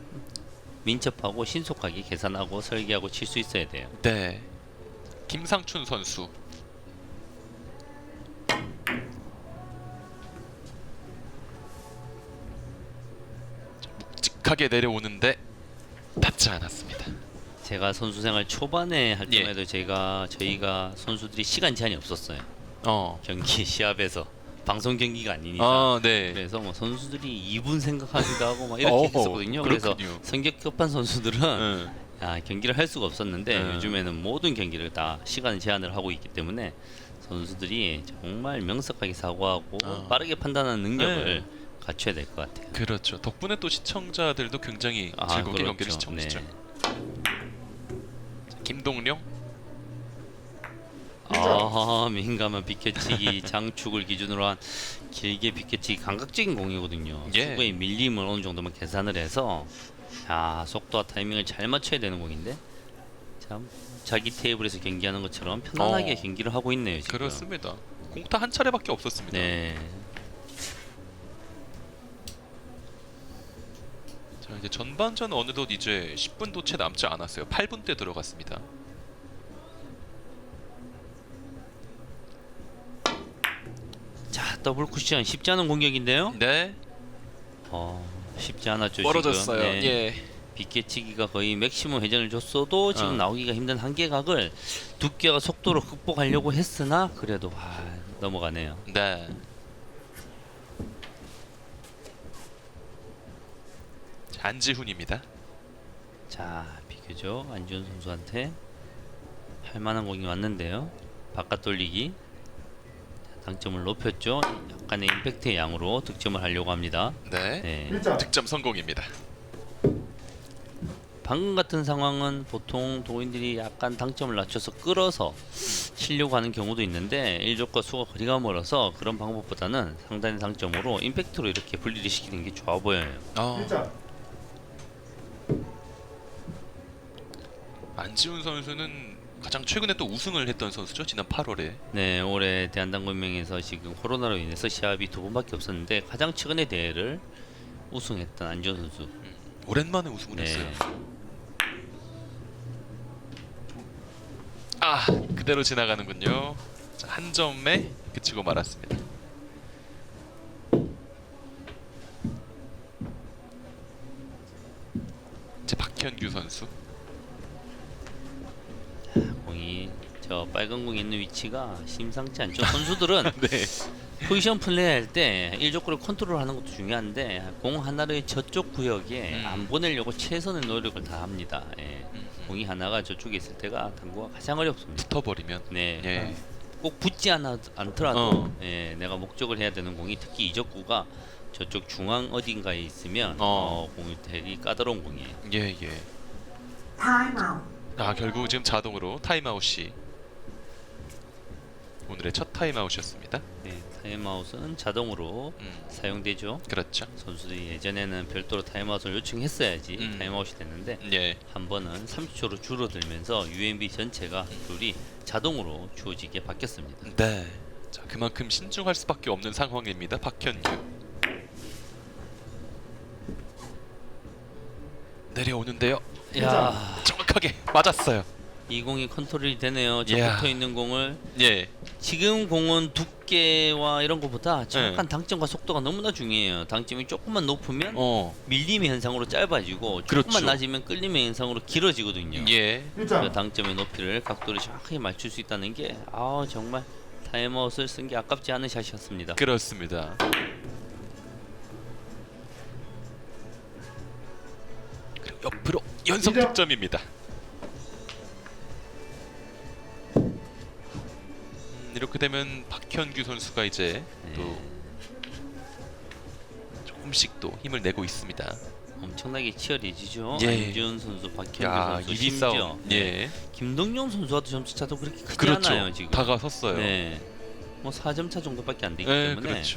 민첩하고 신속하게 계산하고 설계하고 칠 수 있어야 돼요. 네. 김상춘 선수. 묵직하게 내려오는데 닿지 않았습니다. 제가 선수 생활 초반에 할 예. 때에도 저희가 선수들이 시간 제한이 없었어요. 경기 시합에서 방송 경기가 아니니까. 네. 그래서 뭐 선수들이 2분 생각하기도 하고 막 이렇게 했었거든요. 그래서 성격 급한 선수들은 경기를 할 수가 없었는데 요즘에는 모든 경기를 다 시간 제한을 하고 있기 때문에 선수들이 정말 명석하게 사고하고 빠르게 판단하는 능력을 갖춰야 될 것 같아요. 그렇죠. 덕분에 또 시청자들도 굉장히 즐겁게 경기를 시청하시죠. 네. 김동룡. 민감한 비켜치기 장축을 기준으로 한 길게 비켜치기 감각적인 공이거든요. 수구의 밀림을 어느 정도만 계산을 해서 속도와 타이밍을 잘 맞춰야 되는 공인데 참 자기 테이블에서 경기하는 것처럼 편안하게 경기를 하고 있네요. 지금. 그렇습니다. 공타 한 차례밖에 없었습니다. 네. 자, 이제 전반전 어느덧 이제 10분도 채 남지 않았어요. 8분대 들어갔습니다. 자, 더블 쿠션 쉽지 않은 공격인데요. 네. 쉽지 않았죠. 멀어졌어요. 지금. 네. 예. 빗개치기가 거의 맥시멈 회전을 줬어도 지금 나오기가 힘든 한계각을 두께와 속도로 극복하려고 했으나 그래도 넘어가네요. 네. 자, 안지훈입니다. 자, 비교죠. 안지훈 선수한테 할만한 공이 왔는데요. 바깥 돌리기. 당점을 높였죠. 약간의 임팩트의 양으로 득점을 하려고 합니다. 네. 네. 1점. 득점 성공입니다. 방금 같은 상황은 보통 도인들이 약간 당점을 낮춰서 끌어서 치려고 하는 경우도 있는데 일족과 수가 거리가 멀어서 그런 방법보다는 상단의 당점으로 임팩트로 이렇게 분리를 시키는 게 좋아 보여요. 1점. 안지훈 선수는 가장 최근에 또 우승을 했던 선수죠. 지난 8월에. 네, 올해 대한당구연맹에서 지금 코로나로 인해서 시합이 2번밖에 없었는데 가장 최근의 대회를 우승했던 안지훈 선수. 오랜만에 우승을 네. 했어요. 그대로 지나가는군요. 자, 한 점에 그치고 말았습니다. 이제 박현규 선수. 공이 저 빨간 공이 있는 위치가 심상치 않죠. 선수들은 네. 포지션 플레이할 때 일족구를 컨트롤하는 것도 중요한데 공 하나를 저쪽 구역에 안 보내려고 최선의 노력을 다 합니다. 예. 공이 하나가 저쪽에 있을 때가 당구가 가장 어렵습니다. 붙어버리면. 네. 예. 꼭 붙지 않더라도 예, 내가 목적을 해야 되는 공이 특히 이적구가 저쪽 중앙 어딘가에 있으면 공이 되게 까다로운 공이에요. 예. 결국 지금 자동으로 타임아웃이 오늘의 첫 타임아웃이었습니다. 네, 타임아웃은 자동으로 사용되죠. 그렇죠. 선수들이 예전에는 별도로 타임아웃을 요청했어야지 타임아웃이 됐는데 예. 한 번은 30초로 줄어들면서 UMB 전체가 룰이 자동으로 주어지게 바뀌었습니다. 네. 자, 그만큼 신중할 수밖에 없는 상황입니다. 박현규. 내려오는데요. 야, 정확하게 맞았어요. 이 공이 컨트롤이 되네요. 저 이야. 붙어 있는 공을 예. 지금 공은 두께와 이런 것보다 정확한 당점과 속도가 너무나 중요해요. 당점이 조금만 높으면 밀림의 현상으로 짧아지고 조금만 그렇죠. 낮으면 끌림의 현상으로 길어지거든요. 예. 그 1점. 당점의 높이를 각도를 정확하게 맞출 수 있다는 게 정말 타임아웃을 쓴 게 아깝지 않은 샷이었습니다. 그렇습니다. 그리고 옆으로 연속 이점. 득점입니다. 이렇게 되면 박현규 선수가 이제 또 조금씩 또 힘을 내고 있습니다. 엄청나게 치열해지죠. 예. 안지훈 선수, 박현규 야, 선수, 2위 심지어 싸움. 예. 김동용 선수와도 점수차도 그렇게 크지 그렇죠. 않아요. 지금 다가섰어요. 네, 뭐 4점 차 정도밖에 안 되기 예, 때문에 그렇죠.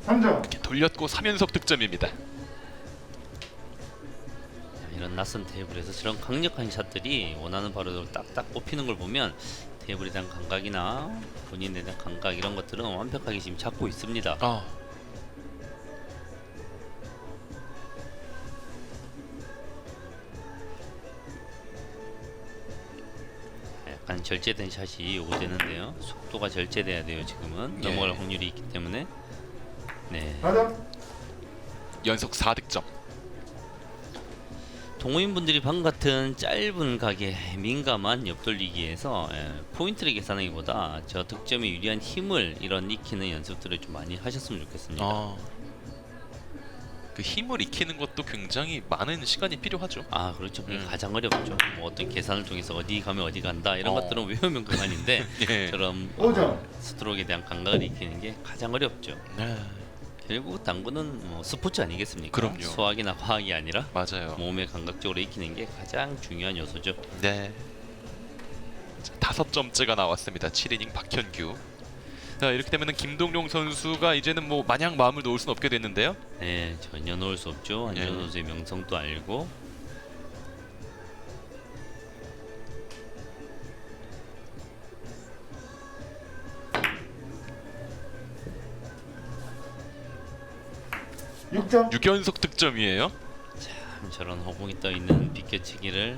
이렇게 돌렸고 3연속 득점입니다. 이런 낯선 테이블에서 저런 강력한 샷들이 원하는 바로 딱딱 뽑히는 걸 보면 테이블에 대한 감각이나 본인에 대한 감각 이런 것들은 완벽하게 지금 잡고 있습니다. 약간 절제된 샷이 요구되는데요. 속도가 절제돼야 돼요. 지금은 예. 넘어갈 확률이 있기 때문에. 네. 4점. 연속 4득점. 동호인분들이 방금 같은 짧은 각에 민감한 옆돌리기에서 포인트를 계산하기보다 저 득점에 유리한 힘을 이런 익히는 연습들을 좀 많이 하셨으면 좋겠습니다. 그 힘을 익히는 것도 굉장히 많은 시간이 필요하죠. 그렇죠. 그게 가장 어렵죠. 뭐 어떤 계산을 통해서 어디 가면 어디 간다 이런 것들은 외우면 그만인데 예. 그런 오점. 스트로크에 대한 감각을 익히는 게 가장 어렵죠. 네. 결국 당구는 뭐 스포츠 아니겠습니까? 그럼요. 수학이나 화학이 아니라 맞아요. 몸에 감각적으로 익히는 게 가장 중요한 요소죠. 네. 자, 5점째가 나왔습니다. 7이닝 박현규. 자, 이렇게 되면은 김동용 선수가 이제는 뭐 마냥 마음을 놓을 수는 없게 됐는데요. 네, 전혀 놓을 수 없죠. 안지훈 예. 선수의 명성도 알고. 점 6연속 득점이에요. 참 저런 허공이 떠 있는 비껴치기를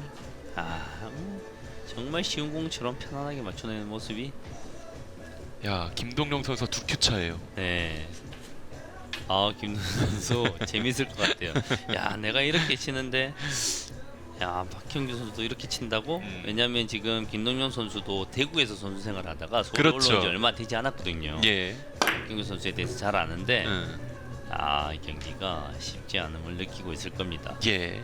정말 쉬운 공처럼 편안하게 맞춰내는 모습이 야, 김동룡 선수 2큐 차예요. 네. 아, 김동현 선수 재밌을 것 같아요. 야, 내가 이렇게 치는데 야, 박형규 선수도 이렇게 친다고? 왜냐면 지금 김동현 선수도 대구에서 선수 생활하다가 서울에 그렇죠. 올라온 지 얼마 되지 않았거든요. 예. 박형규 선수에 대해서 잘 아는데 음. 아, 이 경기가 쉽지 않음을 느끼고 있을 겁니다. 예.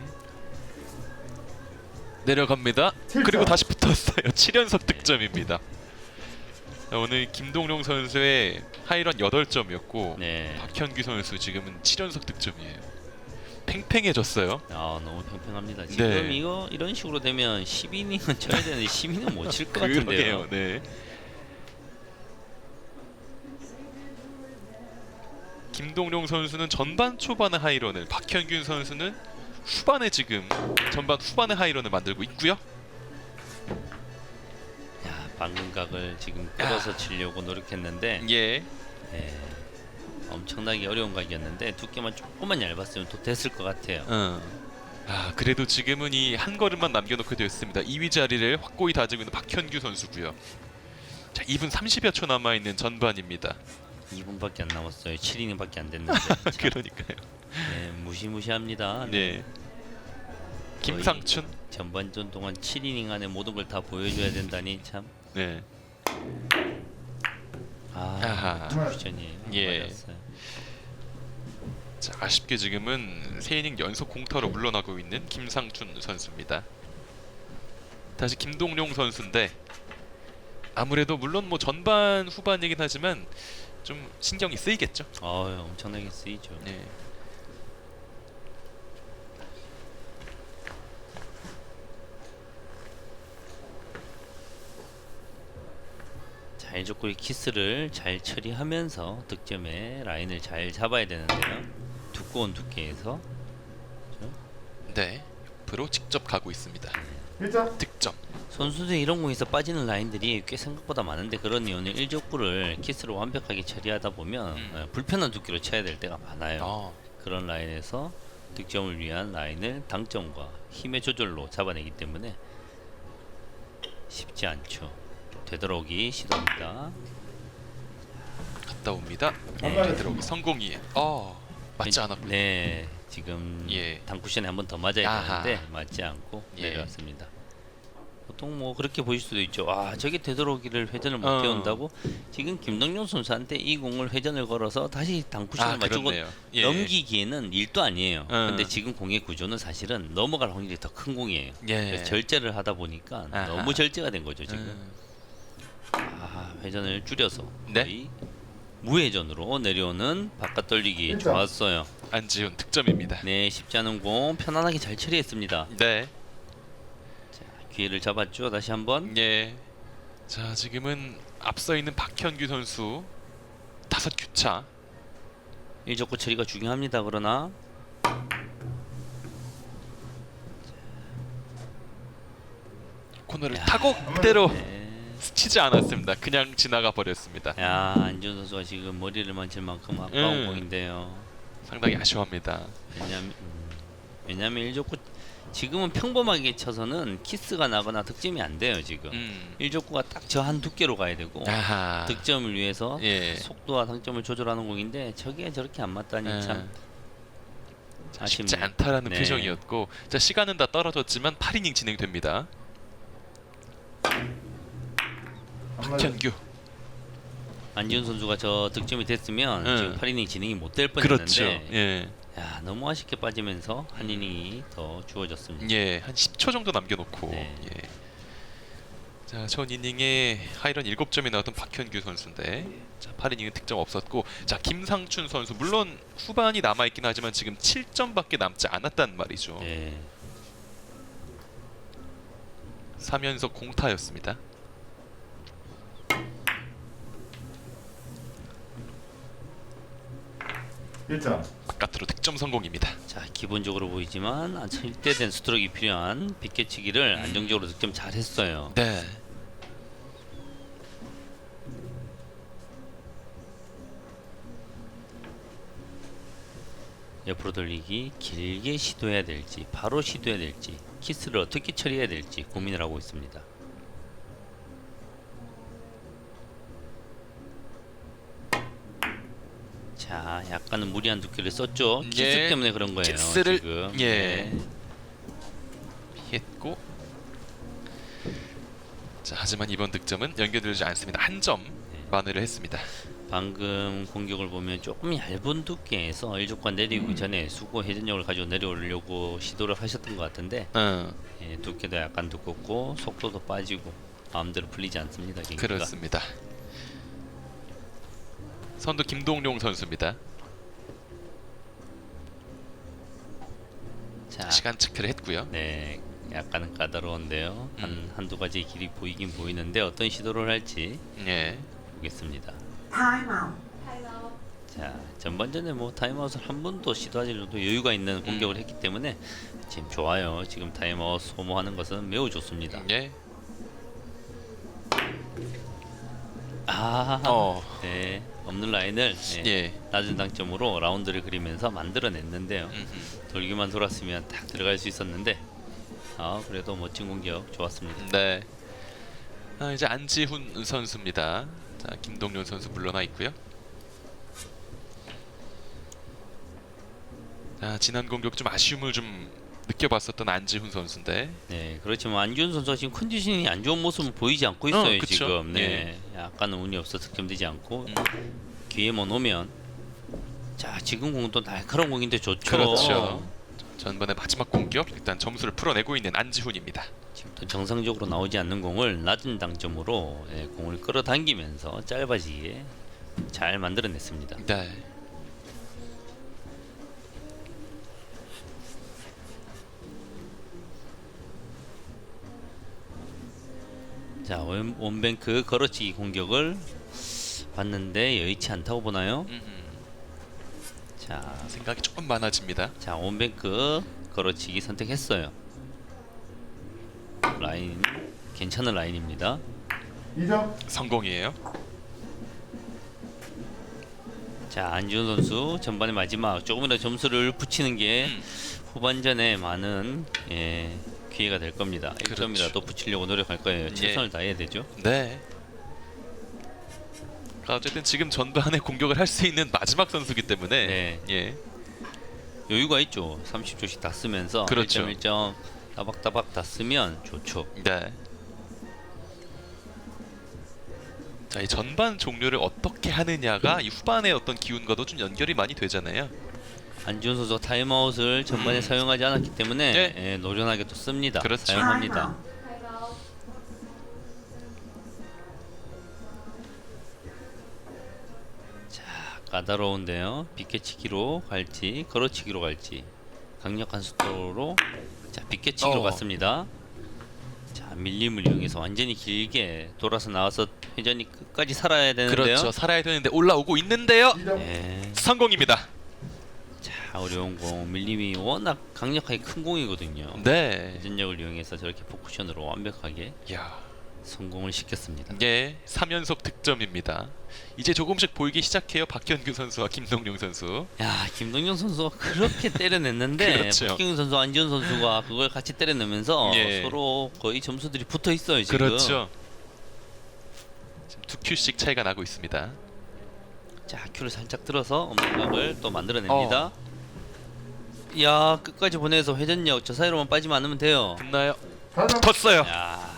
내려갑니다. 칠점. 그리고 다시 붙었어요. 7연속 득점입니다. 자, 오늘 김동룡 선수의 하이런 8점이었고 네. 박현규 선수 지금은 7연속 득점이에요. 팽팽해졌어요. 아, 너무 평평합니다. 지금 네. 이런 식으로 되면 10이닝은 쳐야 되는데 10이닝은 못 칠 것 같은데요. 그러게요. 네. 김동룡 선수는 전반 초반의 하이런을, 박현균 선수는 후반에 지금 전반 후반의 하이런을 만들고 있고요. 야, 방금 각을 지금 끌어서 치려고 노력했는데 예. 예, 엄청나게 어려운 각이었는데 두께만 조금만 얇았으면 또 됐을 것 같아요. 아, 그래도 지금은 이 한 걸음만 남겨놓게 되었습니다. 2위 자리를 확고히 다지고 있는 박현규 선수고요. 자, 2분 30여 초 남아 있는 전반입니다. 2분밖에 안 남았어요. 7이닝밖에 안 됐는데 참, 그러니까요. 네, 무시무시합니다. 네. 김상춘. 전반전 동안 7이닝 안에 모든 걸 다 보여줘야 된다니 참. 네. 아, 아하. 쿠션이에요. 예. 맞았어요. 자, 아쉽게 지금은 3이닝 연속 공타로 물러나고 있는 김상춘 선수입니다. 다시 김동룡 선수인데 아무래도 물론 뭐 전반 후반이긴 하지만 좀 신경이 쓰이겠죠. 엄청나게 쓰이죠. 네. 자, 일족구의 키스를 잘 처리하면서 득점의 라인을 잘 잡아야 되는데요. 두꺼운 두께에서 네. 옆으로 직접 가고 있습니다. 1점. 득점. 선수들 이런 공에서 빠지는 라인들이 꽤 생각보다 많은데 그런 이유는 일족구를 키스로 완벽하게 처리하다 보면 불편한 두께로 쳐야 될 때가 많아요. 그런 라인에서 득점을 위한 라인을 당점과 힘의 조절로 잡아내기 때문에 쉽지 않죠. 되도록이 시도입니다. 갔다 옵니다. 네. 들어오기 성공이에요. 맞지 않았군요. 네, 지금 예. 당쿠션에 한 번 더 맞아야 아하. 되는데 맞지 않고 예. 내려왔습니다. 보통 뭐 그렇게 보일 수도 있죠. 아, 저게 되도록이를 회전을 못 해온다고? 지금 김동룡 선수한테 이 공을 회전을 걸어서 다시 당쿠션을 맞추고 그렇네요. 예. 넘기기에는 일도 아니에요. 근데 지금 공의 구조는 사실은 넘어갈 확률이 더 큰 공이에요. 예. 그래서 절제를 하다 보니까 아하. 너무 절제가 된 거죠 지금. 회전을 줄여서 네. 거의 무회전으로 내려오는 바깥 돌리기 일점. 좋았어요. 안지훈 득점입니다. 네, 쉽지 않은 공 편안하게 잘 처리했습니다. 네. 자, 기회를 잡았죠. 다시 한번. 예. 자, 지금은 앞서 있는 박현규 선수 5규차. 일적구 처리가 중요합니다. 그러나 코너를 야. 타고 그대로 네. 스치지 않았습니다. 그냥 지나가 버렸습니다. 야, 안지훈 선수가 지금 머리를 만질 만큼 아까운 공인데요. 상당히 아쉬워합니다. 왜냐면 일적구 지금은 평범하게 쳐서는 키스가 나거나 득점이 안 돼요. 지금 일적구가 딱 저 한 두께로 가야 되고 아하. 득점을 위해서 예. 속도와 당점을 조절하는 공인데 저게 저렇게 안 맞다니 참 쉽지 아쉽네요. 않다라는 네. 표정이었고, 자, 시간은 다 떨어졌지만 8이닝 진행됩니다. 박현규. 안지훈 선수가 저 득점이 됐으면 지금 8이닝 진행이 못 될 그렇죠. 뻔했는데 예. 야, 너무 아쉽게 빠지면서 한 이닝이 더 주어졌습니다. 예, 한 10초 정도 남겨놓고. 네. 예. 자, 전 이닝에 하이런 7점이 나왔던 박현규 선수인데, 자, 8이닝은 득점 없었고, 자, 김상춘 선수 물론 후반이 남아있긴 하지만 지금 7점밖에 남지 않았단 말이죠. 네. 3연속 공타였습니다. 1점. 바깥으로 득점 성공입니다. 자, 기본적으로 보이지만 일대된 스트로크가 필요한 빗개치기를 안정적으로 득점 잘했어요. 네. 옆으로 돌리기 길게 시도해야 될지 바로 시도해야 될지 키스를 어떻게 처리해야 될지 고민을 하고 있습니다. 약간은 무리한 두께를 썼죠. 키스 예. 때문에 그런 거예요. 키스를 지금. 예. 네. 피했고. 자, 하지만 이번 득점은 연결되지 않습니다. 한 점 만회를 했습니다. 방금 공격을 보면 조금 얇은 두께에서 1족관 내리기 전에 수고 회전력을 가지고 내려오려고 시도를 하셨던 것 같은데 예, 두께도 약간 두껍고 속도도 빠지고 마음대로 풀리지 않습니다. 경기가. 그렇습니다. 선두 김동룡 선수입니다. 자, 시간 체크를 했고요. 네, 약간은 까다로운데요. 한두 가지 길이 보이긴 보이는데 어떤 시도를 할지 예. 보겠습니다. 타임아웃. 자, 전반전에 뭐 타임아웃을 한 번도 시도하지 않아도 여유가 있는 공격을 했기 때문에 지금 좋아요. 지금 타임아웃 소모하는 것은 매우 좋습니다. 예. 네, 없는 라인을 예. 낮은 당점으로 라운드를 그리면서 만들어냈는데요. 음흠. 돌기만 돌았으면 딱 들어갈 수 있었는데 그래도 멋진 공격 좋았습니다. 네. 이제 안지훈 선수입니다. 자, 김동룡 선수 물러나 있고요. 자, 지난 공격 좀 아쉬움을 좀 느껴봤었던 안지훈 선수인데. 네, 그렇지만 안지훈 선수가 지금 컨디션이 안 좋은 모습은 보이지 않고 있어요. 그쵸? 지금. 네, 약간은 운이 없어서 득점되지 않고 기회만 오면 자, 지금 공도 날카로운 공인데 좋죠. 그렇죠. 전반의 마지막 공격 일단 점수를 풀어내고 있는 안지훈입니다. 지금 또 정상적으로 나오지 않는 공을 낮은 당점으로 공을 끌어당기면서 짧아지게 잘 만들어냈습니다. 네. 자, 원뱅크 걸어치기 공격을 봤는데 여의치 않다고 보나요? 자, 생각이 조금 많아집니다. 자, 원뱅크 걸어치기 선택했어요. 라인 괜찮은 라인입니다. 2점. 성공이에요. 자, 안지훈 선수 전반의 마지막 조금이라도 점수를 붙이는 게 후반전에 많은 기회가 될 겁니다. 그렇죠. 1점이라도 붙이려고 노력할 거예요. 최선을 다해야 되죠. 네. 어쨌든 지금 전반에 공격을 할 수 있는 마지막 선수기 때문에 네. 예. 여유가 있죠. 30초씩 다 쓰면서 그렇죠. 1점 1점 따박따박 다 쓰면 좋죠. 네. 자, 이 전반 종료를 어떻게 하느냐가 이 후반의 어떤 기운과도 좀 연결이 많이 되잖아요. 안지훈 선수가 타임아웃을 전반에 사용하지 않았기 때문에 네. 노련하게 또 씁니다. 그렇죠. 사용합니다. 자, 까다로운데요. 비껴치기로 갈지 걸어치기로 갈지 강력한 속도로 자, 비껴치기로 갔습니다. 자, 밀림을 이용해서 완전히 길게 돌아서 나와서 회전이 끝까지 살아야 되는데요. 그렇죠. 살아야 되는데 올라오고 있는데요. 2점. 네. 성공입니다. 자, 어려운 공 밀림이 워낙 강력하게 큰 공이거든요. 네. 회전력을 이용해서 저렇게 포쿠션으로 완벽하게 야. 성공을 시켰습니다. 예, 3연속 득점입니다. 이제 조금씩 보이기 시작해요. 박현규 선수와 김동룡 선수. 야, 김동영 선수가 그렇게 때려냈는데 그렇죠. 박경윤 선수, 안지훈 선수가 그걸 같이 때려내면서 예. 서로 거의 점수들이 붙어 있어요 지금. 그렇죠. 지금 2큐씩 차이가 나고 있습니다. 자, 큐를 살짝 들어서 엄각을 또 만들어냅니다. 야, 끝까지 보내서 회전력 저 사이로만 빠지면 않으면 돼요. 붙나요? 4점. 컸어요. 야,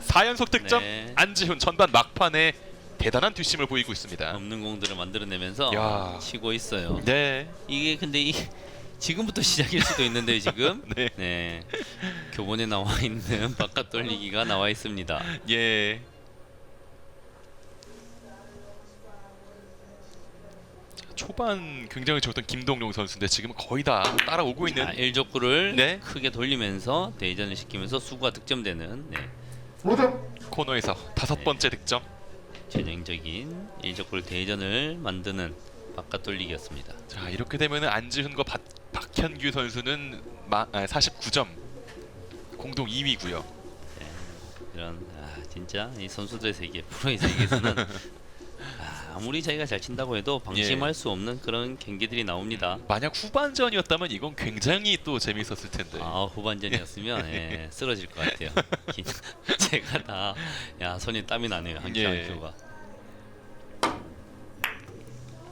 4연속 득점. 네. 안지훈 전반 막판에 대단한 뒷심을 보이고 있습니다. 없는 공들을 만들어내면서 야. 치고 있어요. 네. 이게 근데 지금부터 시작일 수도 있는데요 지금. 네. 네. 교본에 나와 있는 바깥 돌리기가 나와 있습니다. 예. 자, 초반 굉장히 좋았던 김동룡 선수인데 지금 거의 다 따라오고 있는. 자, 1족구를 네. 크게 돌리면서 대전을 시키면서 수가 득점되는 5점. 코너에서 5번째 득점. 전형적인 1족구를 대전을 만드는 바깥 돌리기였습니다. 자, 이렇게 되면은 안지훈과 박현규 선수는 49점 공동 2위고요. 이런 진짜 이 선수들의 세계, 프로의 세계에서는 아무리 자기가 잘 친다고 해도 방심할 수 없는 그런 경기들이 나옵니다. 만약 후반전이었다면 이건 굉장히 또 재밌었을 텐데. 후반전이었으면 쓰러질 것 같아요. 제가 다 손이 땀이 나네요. 한 큐 한 큐가.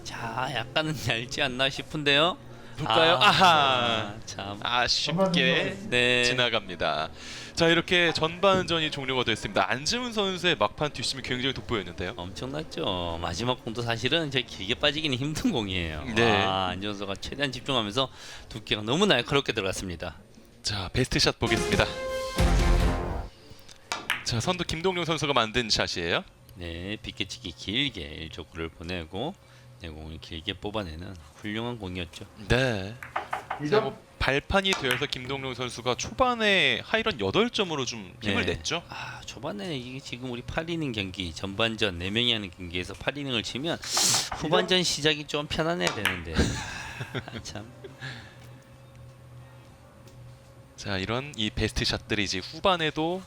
자, 약간은 얇지 않나 싶은데요. 볼까요? 아하. 참. 아쉽게 네. 지나갑니다. 자, 이렇게 전반전이 종료가 됐습니다. 안지훈 선수의 막판 뒷심이 굉장히 돋보였는데요. 엄청났죠. 마지막 공도 사실은 저 길게 빠지기는 힘든 공이에요. 네. 안지훈 선수가 최대한 집중하면서 두께가 너무 날카롭게 들어갔습니다. 자, 베스트 샷 보겠습니다. 자, 선두 김동룡 선수가 만든 샷이에요. 네, 빗개치기 길게 1족구를 보내고 공을 길게 뽑아내는 훌륭한 공이었죠. 네. 자, 2점. 뭐 발판이 되어서 김동룡 선수가 초반에 하이런 8점으로 좀 힘을 네. 냈죠. 초반에 이게 지금 우리 8이닝 경기 전반전 4명이 하는 경기에서 8이닝을 치면 후반전 시작이 좀 편안해야 되는데 참. 자, 이런 이 베스트 샷들이 이제 후반에도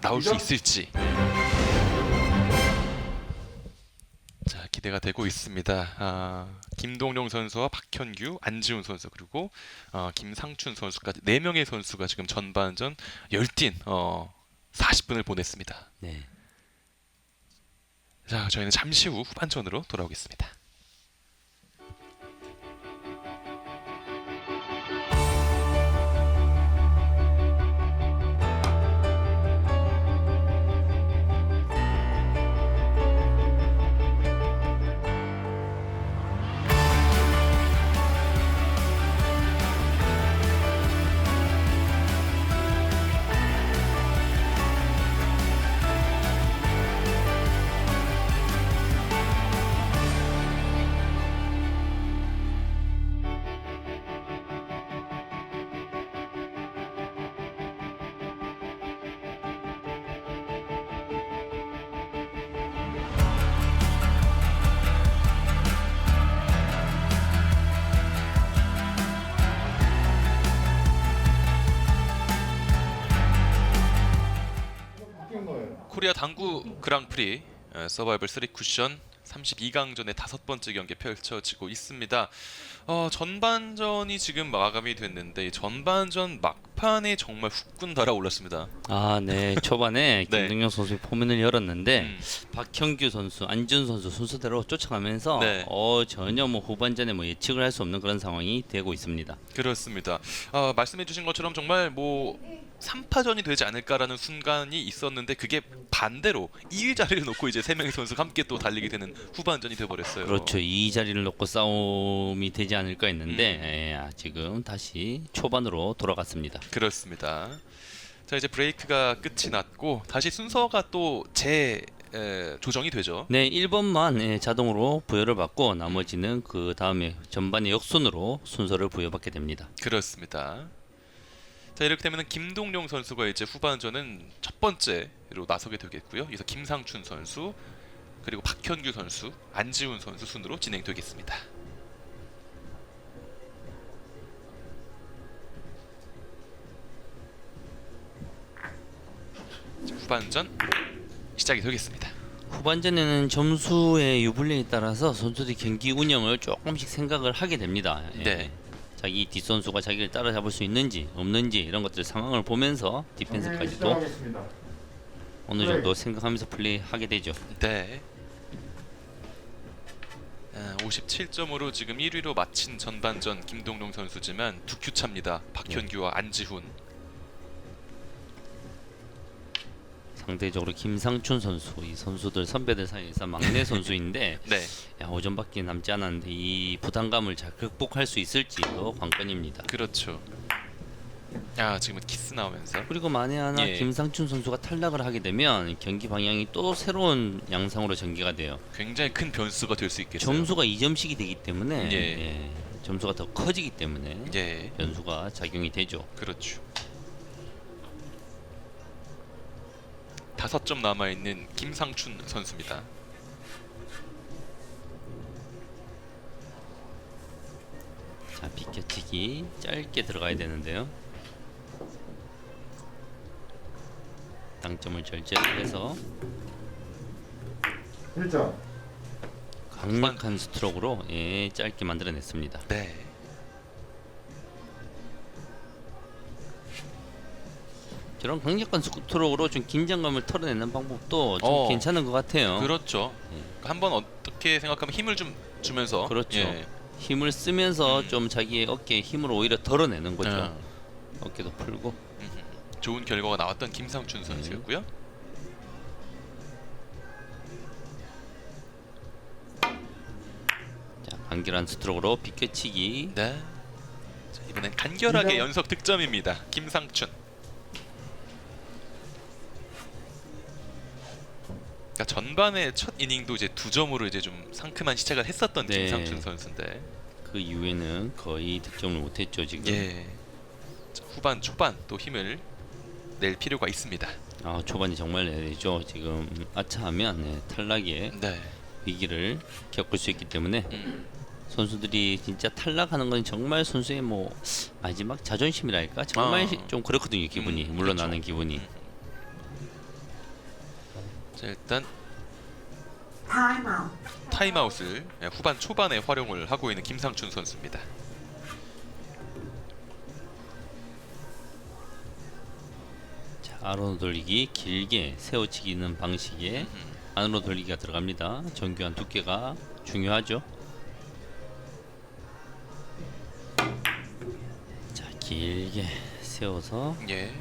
나올 수 있을지. 자, 기대가 되고 있습니다. 김동룡 선수와 박현규, 안지훈 선수 그리고 김상춘 선수까지 4명의 선수가 지금 전반전 열띤 40분을 보냈습니다. 네. 자, 저희는 잠시 후 후반전으로 돌아오겠습니다. 바뀐 거예요. 코리아 당구 그랑프리 서바이벌 3 쿠션 32강전의 5번째 경기 펼쳐지고 있습니다. 전반전이 지금 마감이 됐는데 전반전 막판에 정말 후끈 달아올랐습니다. 네. 초반에 네. 김동영 선수의 포문을 열었는데 음, 박형규 선수, 안지훈 선수 순서대로 쫓아가면서 네. 전혀 후반전에 예측을 할 수 없는 그런 상황이 되고 있습니다. 그렇습니다. 말씀해주신 것처럼 정말 3파전이 되지 않을까라는 순간이 있었는데 그게 반대로 2위 자리를 놓고 이제 3명의 선수가 함께 또 달리게 되는 후반전이 되어버렸어요. 그렇죠. 이 자리를 놓고 싸움이 되지 않을까 했는데 지금 다시 초반으로 돌아갔습니다. 그렇습니다. 자, 이제 브레이크가 끝이 났고 다시 순서가 또 조정이 되죠. 네, 1번만 자동으로 부여를 받고 나머지는 그 다음에 전반의 역순으로 순서를 부여받게 됩니다. 그렇습니다. 자, 이렇게 되면 김동룡 선수가 이제 후반전은 첫 번째로 나서게 되겠고요. 여기서 김상춘 선수 그리고 박현규 선수, 안지훈 선수 순으로 진행되겠습니다. 자, 후반전 시작이 되겠습니다. 후반전에는 점수의 유불리에 따라서 선수들이 경기 운영을 조금씩 생각을 하게 됩니다. 네. 자기 뒷선수가 자기를 따라잡을 수 있는지 없는지 이런 것들 상황을 보면서 디펜스까지도 시작하겠습니다. 어느 정도 생각하면서 플레이하게 되죠. 네. 57점으로 지금 1위로 마친 전반전 김동룡 선수지만 두 큐 차입니다. 박현규와 안지훈. 상대적으로 김상춘 선수, 이 선수들 선배들 사이에서 막내 선수인데 네. 5점밖에 남지 않았는데 이 부담감을 잘 극복할 수 있을지도 관건입니다. 그렇죠. 지금은 키스 나오면서 그리고 만에 하나 예. 김상춘 선수가 탈락을 하게 되면 경기 방향이 또 새로운 양상으로 전개가 돼요. 굉장히 큰 변수가 될 수 있겠어요. 점수가 2점씩이 되기 때문에 예. 점수가 더 커지기 때문에 예, 변수가 작용이 되죠. 그렇죠. 5점 남아 있는 김상춘 선수입니다. 자, 비껴치기 짧게 들어가야 되는데요. 당점을 절제를 해서 1점. 강력한 스트로크로 짧게 만들어냈습니다. 네. 저런 강력한 스트로크로 좀 긴장감을 털어내는 방법도 좀 어. 괜찮은 것 같아요. 그렇죠. 한번 어떻게 생각하면 힘을 좀 주면서 그렇죠. 예. 힘을 쓰면서 좀 자기의 어깨에 힘을 오히려 덜어내는 거죠. 아, 어깨도 풀고. 좋은 결과가 나왔던 김상춘 선수였고요. 자, 간결한 스트로크로 비껴치기. 네. 자, 이번엔 간결하게 이점. 연속 득점입니다. 김상춘. 그러니까 전반의 첫 이닝도 이제 2점으로 이제 좀 상큼한 시작을 했었던 네. 김상춘 선수인데, 그 이후에는 거의 득점을 못했죠 지금. 예. 자, 후반 초반 또 힘을 낼 필요가 있습니다. 아, 초반이 정말 내리죠. 지금 아차하면 탈락의 네. 위기를 겪을 수 있기 때문에 음. 선수들이 진짜 탈락하는 건 정말 선수의 뭐 마지막 자존심이랄까 정말 좀 그렇거든요 기분이. 물러나는 그렇죠. 기분이. 자, 일단 타임아웃을 후반 초반에 활용을 하고 있는 김상춘 선수입니다. 자, 안으로 돌리기 길게 세워치기 있는 방식의 안으로 돌리기가 들어갑니다. 정교한 두께가 중요하죠. 자, 길게 세워서 예.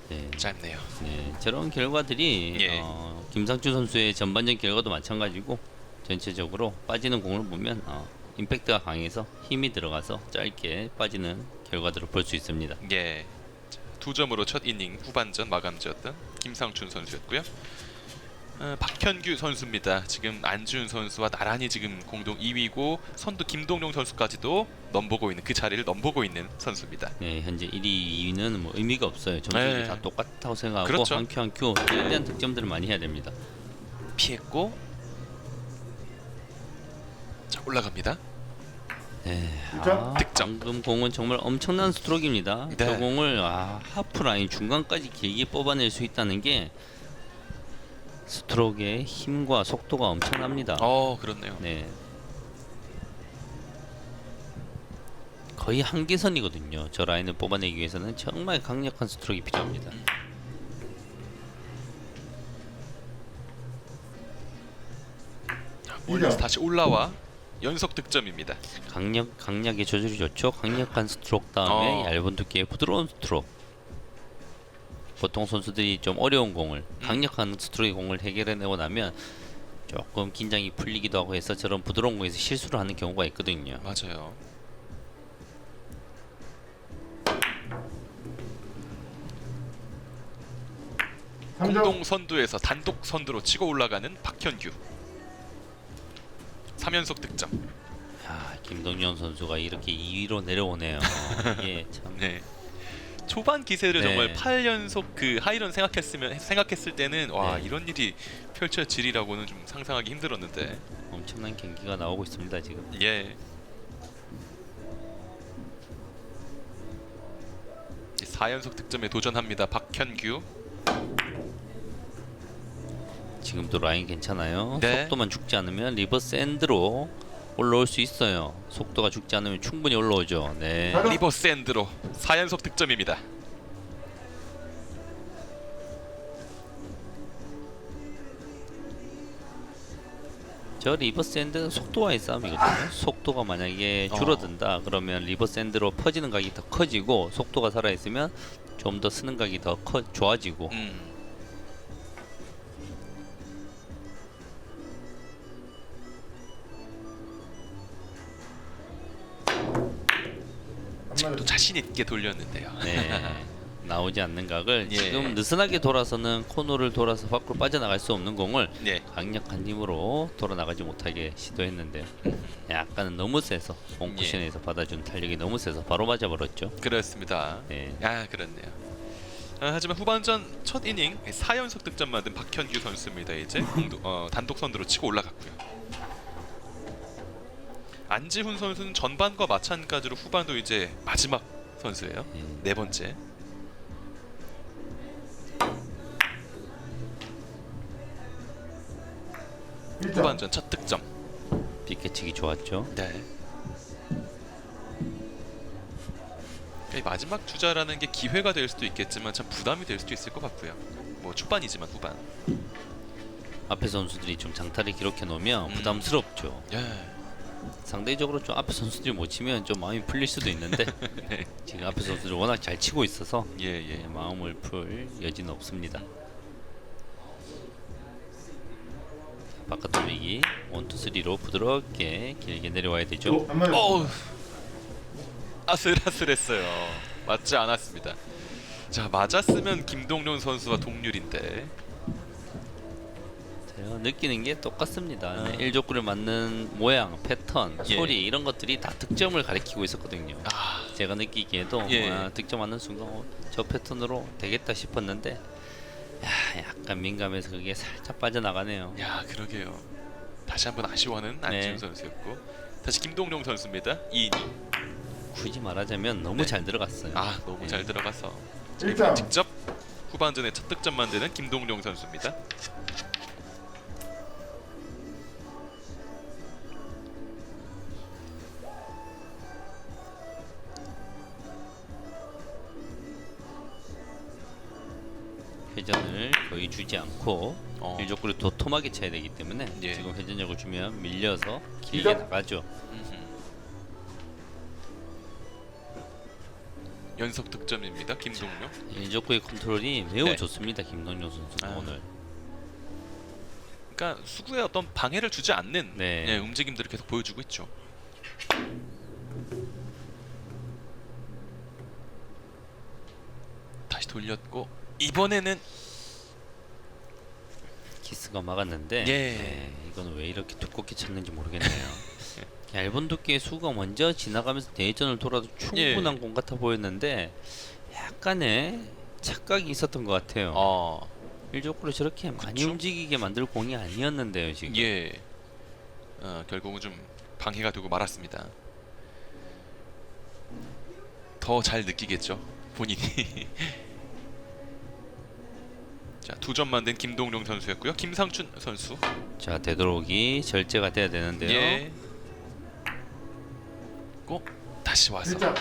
네, 짧네요. 네, 저런 결과들이 예. 김상춘 선수의 전반전 결과도 마찬가지고 전체적으로 빠지는 공을 보면 임팩트가 강해서 힘이 들어가서 짧게 빠지는 결과들을 볼 수 있습니다. 예. 2점으로 첫 이닝 후반전 마감지었던 김상춘 선수였고요. 박현규 선수입니다. 지금 안지훈 선수와 나란히 지금 공동 2위고 선두 김동용 선수까지도 넘보고 있는, 그 자리를 넘보고 있는 선수입니다. 네, 현재 1위, 2위는 뭐 의미가 없어요. 점수들이 네. 다 똑같다고 생각하고 그렇죠. 한 큐 한 큐 최대한 득점들을 많이 해야 됩니다. 피했고, 자, 올라갑니다. 네, 득점. 득점. 방금 공은 정말 엄청난 스트로크입니다. 네. 저 공을 하프 라인 중간까지 길게 뽑아낼 수 있다는 게 스트로크의 힘과 속도가 엄청납니다. 그렇네요. 네. 거의 한계선이거든요. 저 라인을 뽑아내기 위해서는 정말 강력한 스트로크가 필요합니다. 멀리서 다시 올라와 연속 득점입니다. 강약의 조절이 좋죠. 강력한 스트로크 다음에 어. 얇은 두께의 부드러운 스트로크. 보통 선수들이 좀 어려운 공을 강력한 스트로크의 공을 해결해내고 나면 조금 긴장이 풀리기도 하고 해서 저런 부드러운 공에서 실수를 하는 경우가 있거든요. 맞아요. 공동 선두에서 단독 선두로 치고 올라가는 박현규. 3연속 득점. 야, 김동현 선수가 이렇게 2위로 내려오네요. 이게 참. 네. 초반 기세를 네. 정말 8연속 그 하이런 생각했을 때는 와, 네. 이런 일이 펼쳐지리라고는 좀 상상하기 힘들었는데. 엄청난 경기가 나오고 있습니다 지금. 예. 4연속 득점에 도전합니다. 박현규. 지금도 라인 괜찮아요. 네. 속도만 죽지 않으면 리버스 엔드로 올라올 수 있어요. 속도가 죽지 않으면 충분히 올라오죠. 네. 리버스 엔드로 4연속 득점입니다. 저 리버스 엔드는 속도와의 싸움이거든요. 속도가 만약에 줄어든다 그러면 리버스 엔드로 퍼지는 각이 더 커지고, 속도가 살아있으면 좀 더 쓰는 각이 더 좋아지고. 또 자신 있게 돌렸는데요. 네. 나오지 않는 각을 예. 지금 느슨하게 돌아서는 코너를 돌아서 밖으로 빠져나갈 수 없는 공을 예. 강력한 힘으로 돌아나가지 못하게 시도했는데요. 약간은 너무 세서 공 쿠션에서 받아준 탄력이 너무 세서 바로 맞아버렸죠. 그렇습니다. 네. 그렇네요. 하지만 후반전 첫 이닝 4연속 득점 만든 박현규 선수입니다. 이제 단독 선두로 치고 올라갔고요. 안지훈 선수는 전반과 마찬가지로 후반도 이제 마지막 선수예요. 네 번째. 후반전 첫 득점. 비켜치기 좋았죠. 네. 이 마지막 주자라는 게 기회가 될 수도 있겠지만 참 부담이 될 수도 있을 것 같고요. 뭐 초반이지만 후반. 앞에 선수들이 좀 장타를 기록해 놓으면 부담스럽죠. 예. 상대적으로 좀 앞에 선수들이 못 치면 좀 마음이 풀릴 수도 있는데 네. 지금 앞에 선수들이 워낙 잘 치고 있어서 예. 마음을 풀 여지는 없습니다. 바깥 돌리기 1, 2, 3로 부드럽게 길게 내려와야 되죠. 안 맞았습니다. 어우. 아슬아슬했어요. 맞지 않았습니다. 자, 맞았으면 김동룡 선수와 동률인데. 제가 느끼는 게 똑같습니다. 아. 네, 1족구를 맞는 모양, 패턴, 예. 소리 이런 것들이 다 득점을 가리키고 있었거든요. 아, 제가 느끼기에도 예. 득점 맞는 순간 저 패턴으로 되겠다 싶었는데 약간 민감해서 그게 살짝 빠져나가네요. 야, 그러게요. 다시 한번 아쉬워하는 안지훈 네. 선수였고, 다시 김동룡 선수입니다. 2-2. 굳이 말하자면 너무 네. 잘 들어갔어요. 아, 너무 네. 잘 들어가서 일점. 직접 후반전에 첫 득점 만드는 김동룡 선수입니다. 회전을 거의 주지 않고 1족구를 도톰하게 쳐야 되기 때문에 예. 지금 회전력을 주면 밀려서 길게 이점. 나가죠. 연속 득점입니다. 김동룡. 1족구의 컨트롤이 매우 네. 좋습니다. 김동현 선수는 아. 오늘. 그러니까 수구에 어떤 방해를 주지 않는 네. 예, 움직임들을 계속 보여주고 있죠. 다시 돌렸고 이번에는 키스가 막았는데 예. 이거는 왜 이렇게 두껍게 쳤는지 모르겠네요. 얇은 두께의 수가 먼저 지나가면서 대전을 돌아도 충분한 예. 공 같아 보였는데 약간의 착각이 있었던 것 같아요. 어, 1족구를 저렇게 많이 그쵸? 움직이게 만들 공이 아니었는데요 지금. 예, 결국은 좀 방해가 되고 말았습니다. 더 잘 느끼겠죠 본인이. 자, 2점 만든 김동룡 선수였고요. 김상춘 선수. 자, 되도록이 절제가 돼야 되는데요. 예. 꼭 다시 와서 1점.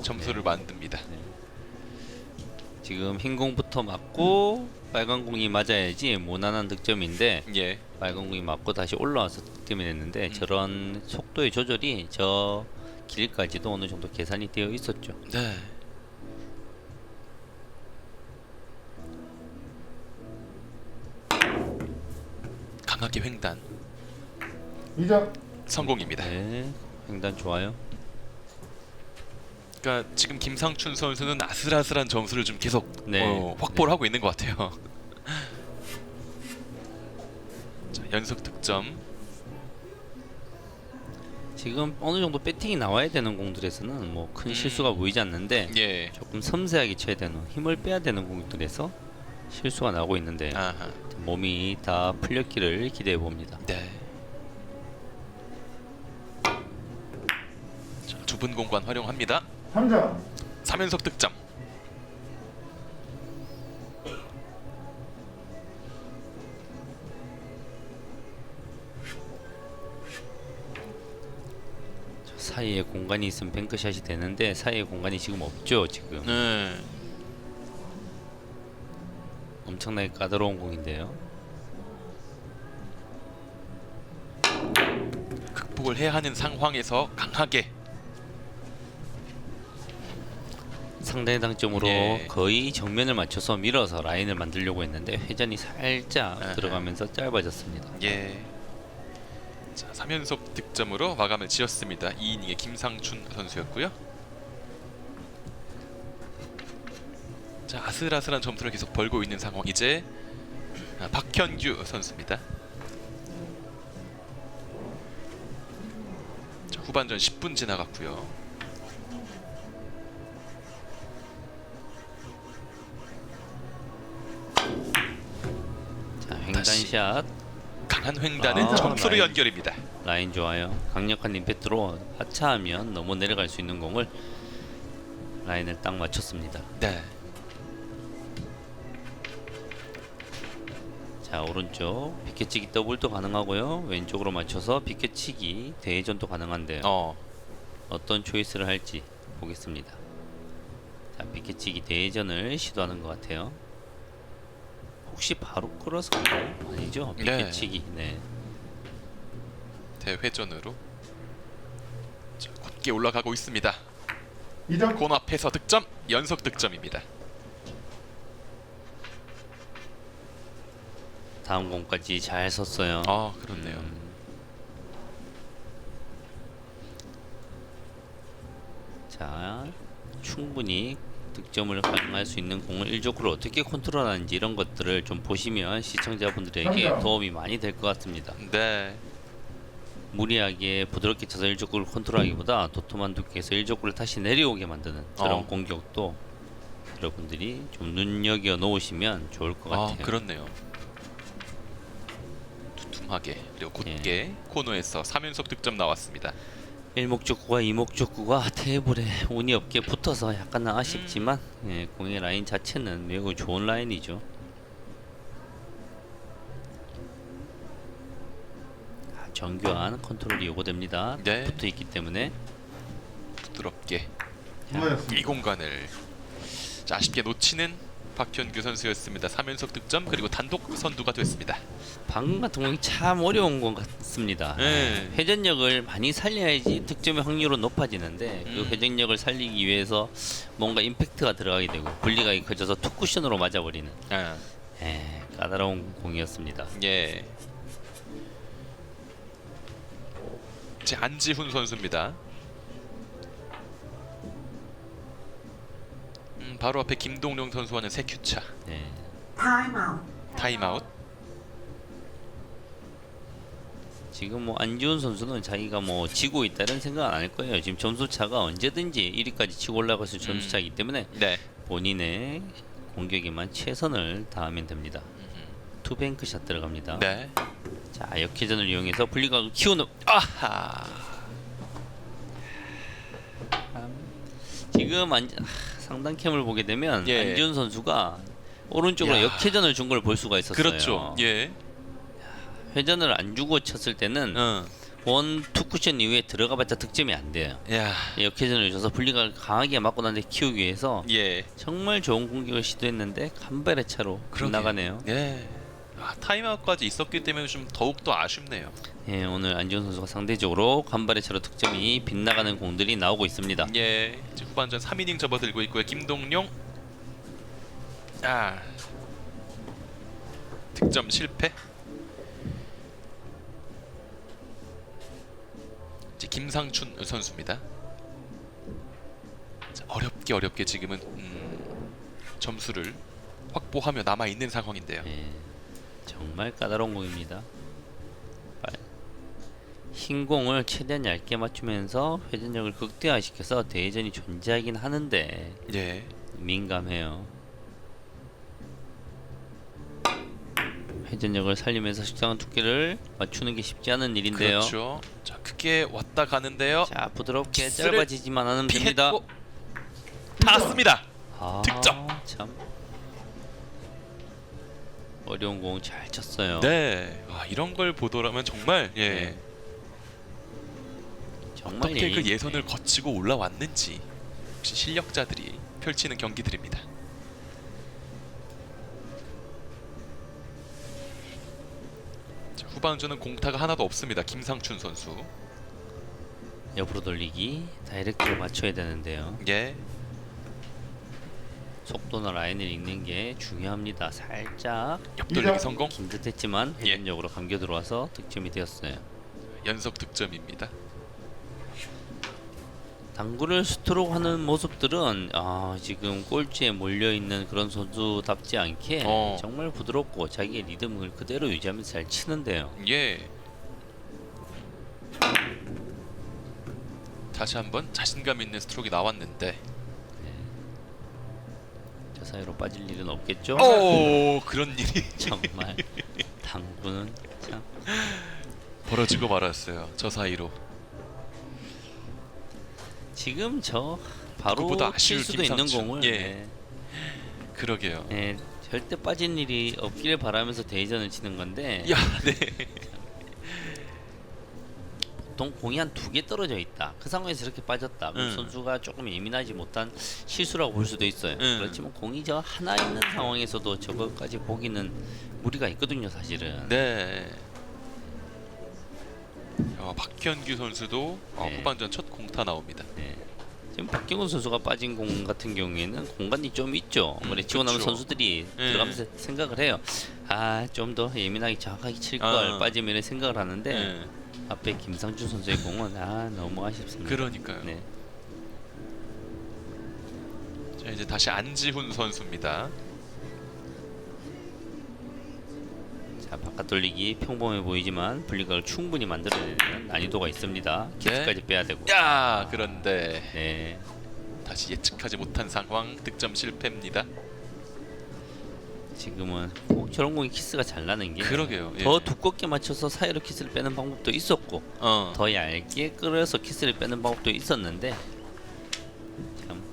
점수를 만듭니다. 지금 흰 공부터 맞고 빨간 공이 맞아야지 무난한 득점인데 예. 빨간 공이 맞고 다시 올라와서 득점이 됐는데 저런 속도의 조절이 저 길까지도 어느 정도 계산이 되어 있었죠. 네. 강하게 횡단 2점. 성공입니다. 네, 횡단 좋아요. 그러니까 지금 김상춘 선수는 아슬아슬한 점수를 좀 계속 네. 확보를 하고 있는 것 같아요. 자, 연속 득점. 지금 어느 정도 배팅이 나와야 되는 공들에서는 뭐 큰 실수가 보이지 않는데 예. 조금 섬세하게 쳐야 되는 힘을 빼야 되는 공들에서 실수가 나오고 있는데 아하. 몸이 다 풀렸기를 기대해 봅니다. 네. 자, 좁은 공간 활용합니다. 3점. 3연속 득점. 사이에 공간이 있으면 뱅크샷이 되는데 사이에 공간이 지금 없죠. 지금 네. 엄청나게 까다로운 공인데요. 극복을 해야 하는 상황에서 강하게. 상당히 당점으로 예. 거의 정면을 맞춰서 밀어서 라인을 만들려고 했는데 회전이 살짝 아하. 들어가면서 짧아졌습니다. 예. 자, 3연속 득점으로 마감을 지었습니다. 2이닝의 김상춘 선수였고요. 자, 아슬아슬한 점수를 계속 벌고 있는 상황. 이제 박현규 선수입니다. 자, 후반전 10분 지나갔고요. 자, 다시. 횡단샷 강한 횡단은 아, 점수로 라인. 연결입니다. 라인 좋아요. 강력한 임팩트로 하차하면 너무 내려갈 수 있는 공을 라인을 딱 맞췄습니다. 네. 자, 오른쪽 비켜치기 더블도 가능하고요. 왼쪽으로 맞춰서 비켜치기 대회전도 가능한데요. 어떤 초이스를 할지 보겠습니다. 자, 비켜치기 대회전을 시도하는 것 같아요. 혹시 바로 끌어서 아니죠? 비켜치기. 네. 대회전으로 자, 곧게 올라가고 있습니다. 2점. 곤 앞에서 득점, 연속 득점입니다. 다음 공까지 잘 섰어요. 아, 그렇네요. 자, 충분히 득점을 가능할 수 있는 공을 1족구를 어떻게 컨트롤하는지 이런 것들을 좀 보시면 시청자분들에게 맞아요. 도움이 많이 될 것 같습니다. 네. 무리하게 부드럽게 쳐서 1족구를 컨트롤하기보다 도톰한 두께에서 1족구를 다시 내려오게 만드는 그런 공격도 여러분들이 좀 눈여겨 놓으시면 좋을 것 아, 같아요. 그렇네요. 두툼하게 그리고 곧게 코너에서 3연속 득점 나왔습니다. 1목적구와 2목적구가 테이블에 운이 없게 붙어서 약간 아쉽지만 예, 공의 라인 자체는 매우 좋은 라인이죠. 정교한 컨트롤이 요구됩니다. 네. 붙어 있기 때문에 부드럽게 수고하셨습니다. 이 공간을 자, 아쉽게 놓치는 박현규 선수였습니다. 3연속 득점 그리고 단독 선두가 됐습니다. 방금 같은 공이 참 어려운 것 같습니다. 네. 회전력을 많이 살려야지 득점의 확률은 높아지는데 그 회전력을 살리기 위해서 뭔가 임팩트가 들어가게 되고 분리각이 커져서 투쿠션으로 맞아버리는 아, 까다로운 공이었습니다. 예. 제 안지훈 선수입니다. 바로 앞에 김동룡 선수와는 3큐차. 네. 타임아웃. 지금 뭐 안지훈 선수는 자기가 뭐 지고 있다는 생각 안 할 거예요. 지금 점수 차가 언제든지 1위까지 치고 올라갈 수 있는 점수 차이기 때문에 네. 본인의 공격에만 최선을 다하면 됩니다. 투뱅크 샷 들어갑니다. 네. 자, 역회전을 이용해서 분리각을 키우는 아하. 지금 상단캠을 보게 되면 예. 안지훈 선수가 오른쪽으로 야. 역회전을 준 걸 볼 수가 있었어요. 그렇죠. 예. 회전을 안 주고 쳤을 때는 원 투쿠션 이후에 들어가봤자 득점이 안 돼요. 야. 역회전을 줘서 분리각을 강하게 맞고 난 데 키우기 위해서 예. 정말 좋은 공격을 시도했는데 간발의 차로 빗나가네요. 예. 아, 타임아웃까지 있었기 때문에 좀 더욱 더 아쉽네요. 예, 오늘 안지훈 선수가 상대적으로 간발의 차로 득점이 빗나가는 공들이 나오고 있습니다. 예. 이제 후반전 3이닝 접어들고 있고요. 김동룡. 아. 득점 실패. 이제 김상춘 선수입니다. 자, 어렵게 지금은 점수를 확보하며 남아 있는 상황인데요. 예, 정말 까다로운 공입니다. 흰 공을 최대한 얇게 맞추면서 회전력을 극대화시켜서 대회전이 존재하긴 하는데 예. 민감해요. 회전력을 살리면서 식상한 두께를 맞추는 게 쉽지 않은 일인데요. 그렇죠. 자, 크게 왔다 가는데요. 자, 부드럽게 키스를 짧아지지만 않으면 됩니다. 피했고 닿았습니다. 득점. 참 어려운 공 잘 쳤어요. 네. 아, 이런 걸 보더라면 정말 예. 네. 정말 어떻게 그 예선을 거치고 올라왔는지 역시 실력자들이 펼치는 경기들입니다. 자, 후반전은 공타가 하나도 없습니다. 김상춘 선수. 옆으로 돌리기 다이렉트로 맞춰야 되는데요. 예. 속도나 라인을 읽는 게 중요합니다. 살짝 옆돌리기 성공. 긴 듯했지만 예. 회전력으로 감겨 들어와서 득점이 되었어요. 연속 득점입니다. 당구를 스트로크하는 모습들은 지금 꼴찌에 몰려있는 그런 선수답지 않게 정말 부드럽고 자기의 리듬을 그대로 유지하면서 잘 치는데요. 예. 다시 한번 자신감 있는 스트로크가 나왔는데 저 사이로 빠질 일은 없겠죠? 오, 그런 일이 정말 당구는 참 벌어지고 말았어요. 저 사이로. 지금 저 바로 그보다 칠 아쉬울 수도 있는 김상춘. 공을 예. 그러게요. 절대 빠진 일이 없기를 바라면서 대회전을 치는 건데 야, 네. 보통 공이 한 2개 떨어져 있다. 그 상황에서 이렇게 빠졌다. 그럼 선수가 조금 예민하지 못한 실수라고 볼 수도 있어요. 그렇지만 공이 저 하나 있는 상황에서도 저거까지 보기는 무리가 있거든요, 사실은. 네. 박현규 선수도 네. 후반전 첫 공타 나옵니다. 네. 지금 박경훈 선수가 빠진 공 같은 경우에는 공간이 좀 있죠. 그래 치고 나면 그렇죠. 선수들이 네. 들어가면서 생각을 해요. 아, 좀 더 예민하게 정확하게 칠 걸 빠지면 생각을 하는데 네. 앞에 김상준 선수의 공은 너무 아쉽습니다. 그러니까요. 네. 자, 이제 다시 안지훈 선수입니다. 자, 바깥 돌리기 평범해 보이지만 분리각을 충분히 만들어내는 난이도가 있습니다. 키트까지 빼야 되고. 야, 그런데 네. 다시 예측하지 못한 상황, 득점 실패입니다. 지금은 꼭 저런 공이 키스가 잘 나는 게 그러게요. 예. 더 두껍게 맞춰서 사이로 키스를 빼는 방법도 있었고 더 얇게 끌어서 키스를 빼는 방법도 있었는데 참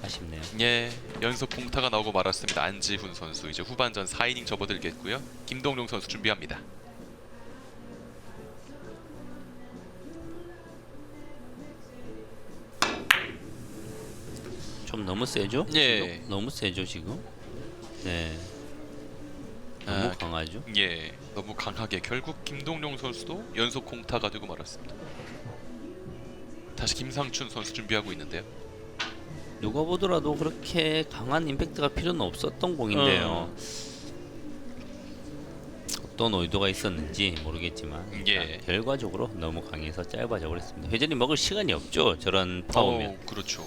아쉽네요. 예, 연속 공타가 나오고 말았습니다. 안지훈 선수 이제 후반전 4이닝 접어들겠고요. 김동룡 선수 준비합니다. 좀 너무 세죠? 예. 지금? 너무 세죠 지금? 네. 너무 강하죠? 예, 너무 강하게 결국 김동룡 선수도 연속 공타가 되고 말았습니다. 다시 김상춘 선수 준비하고 있는데요. 누가 보더라도 그렇게 강한 임팩트가 필요는 없었던 공인데요. 어떤 의도가 있었는지 모르겠지만 예. 결과적으로 너무 강해서 짧아져 버렸습니다. 회전이 먹을 시간이 없죠. 저런 파워면. 그렇죠.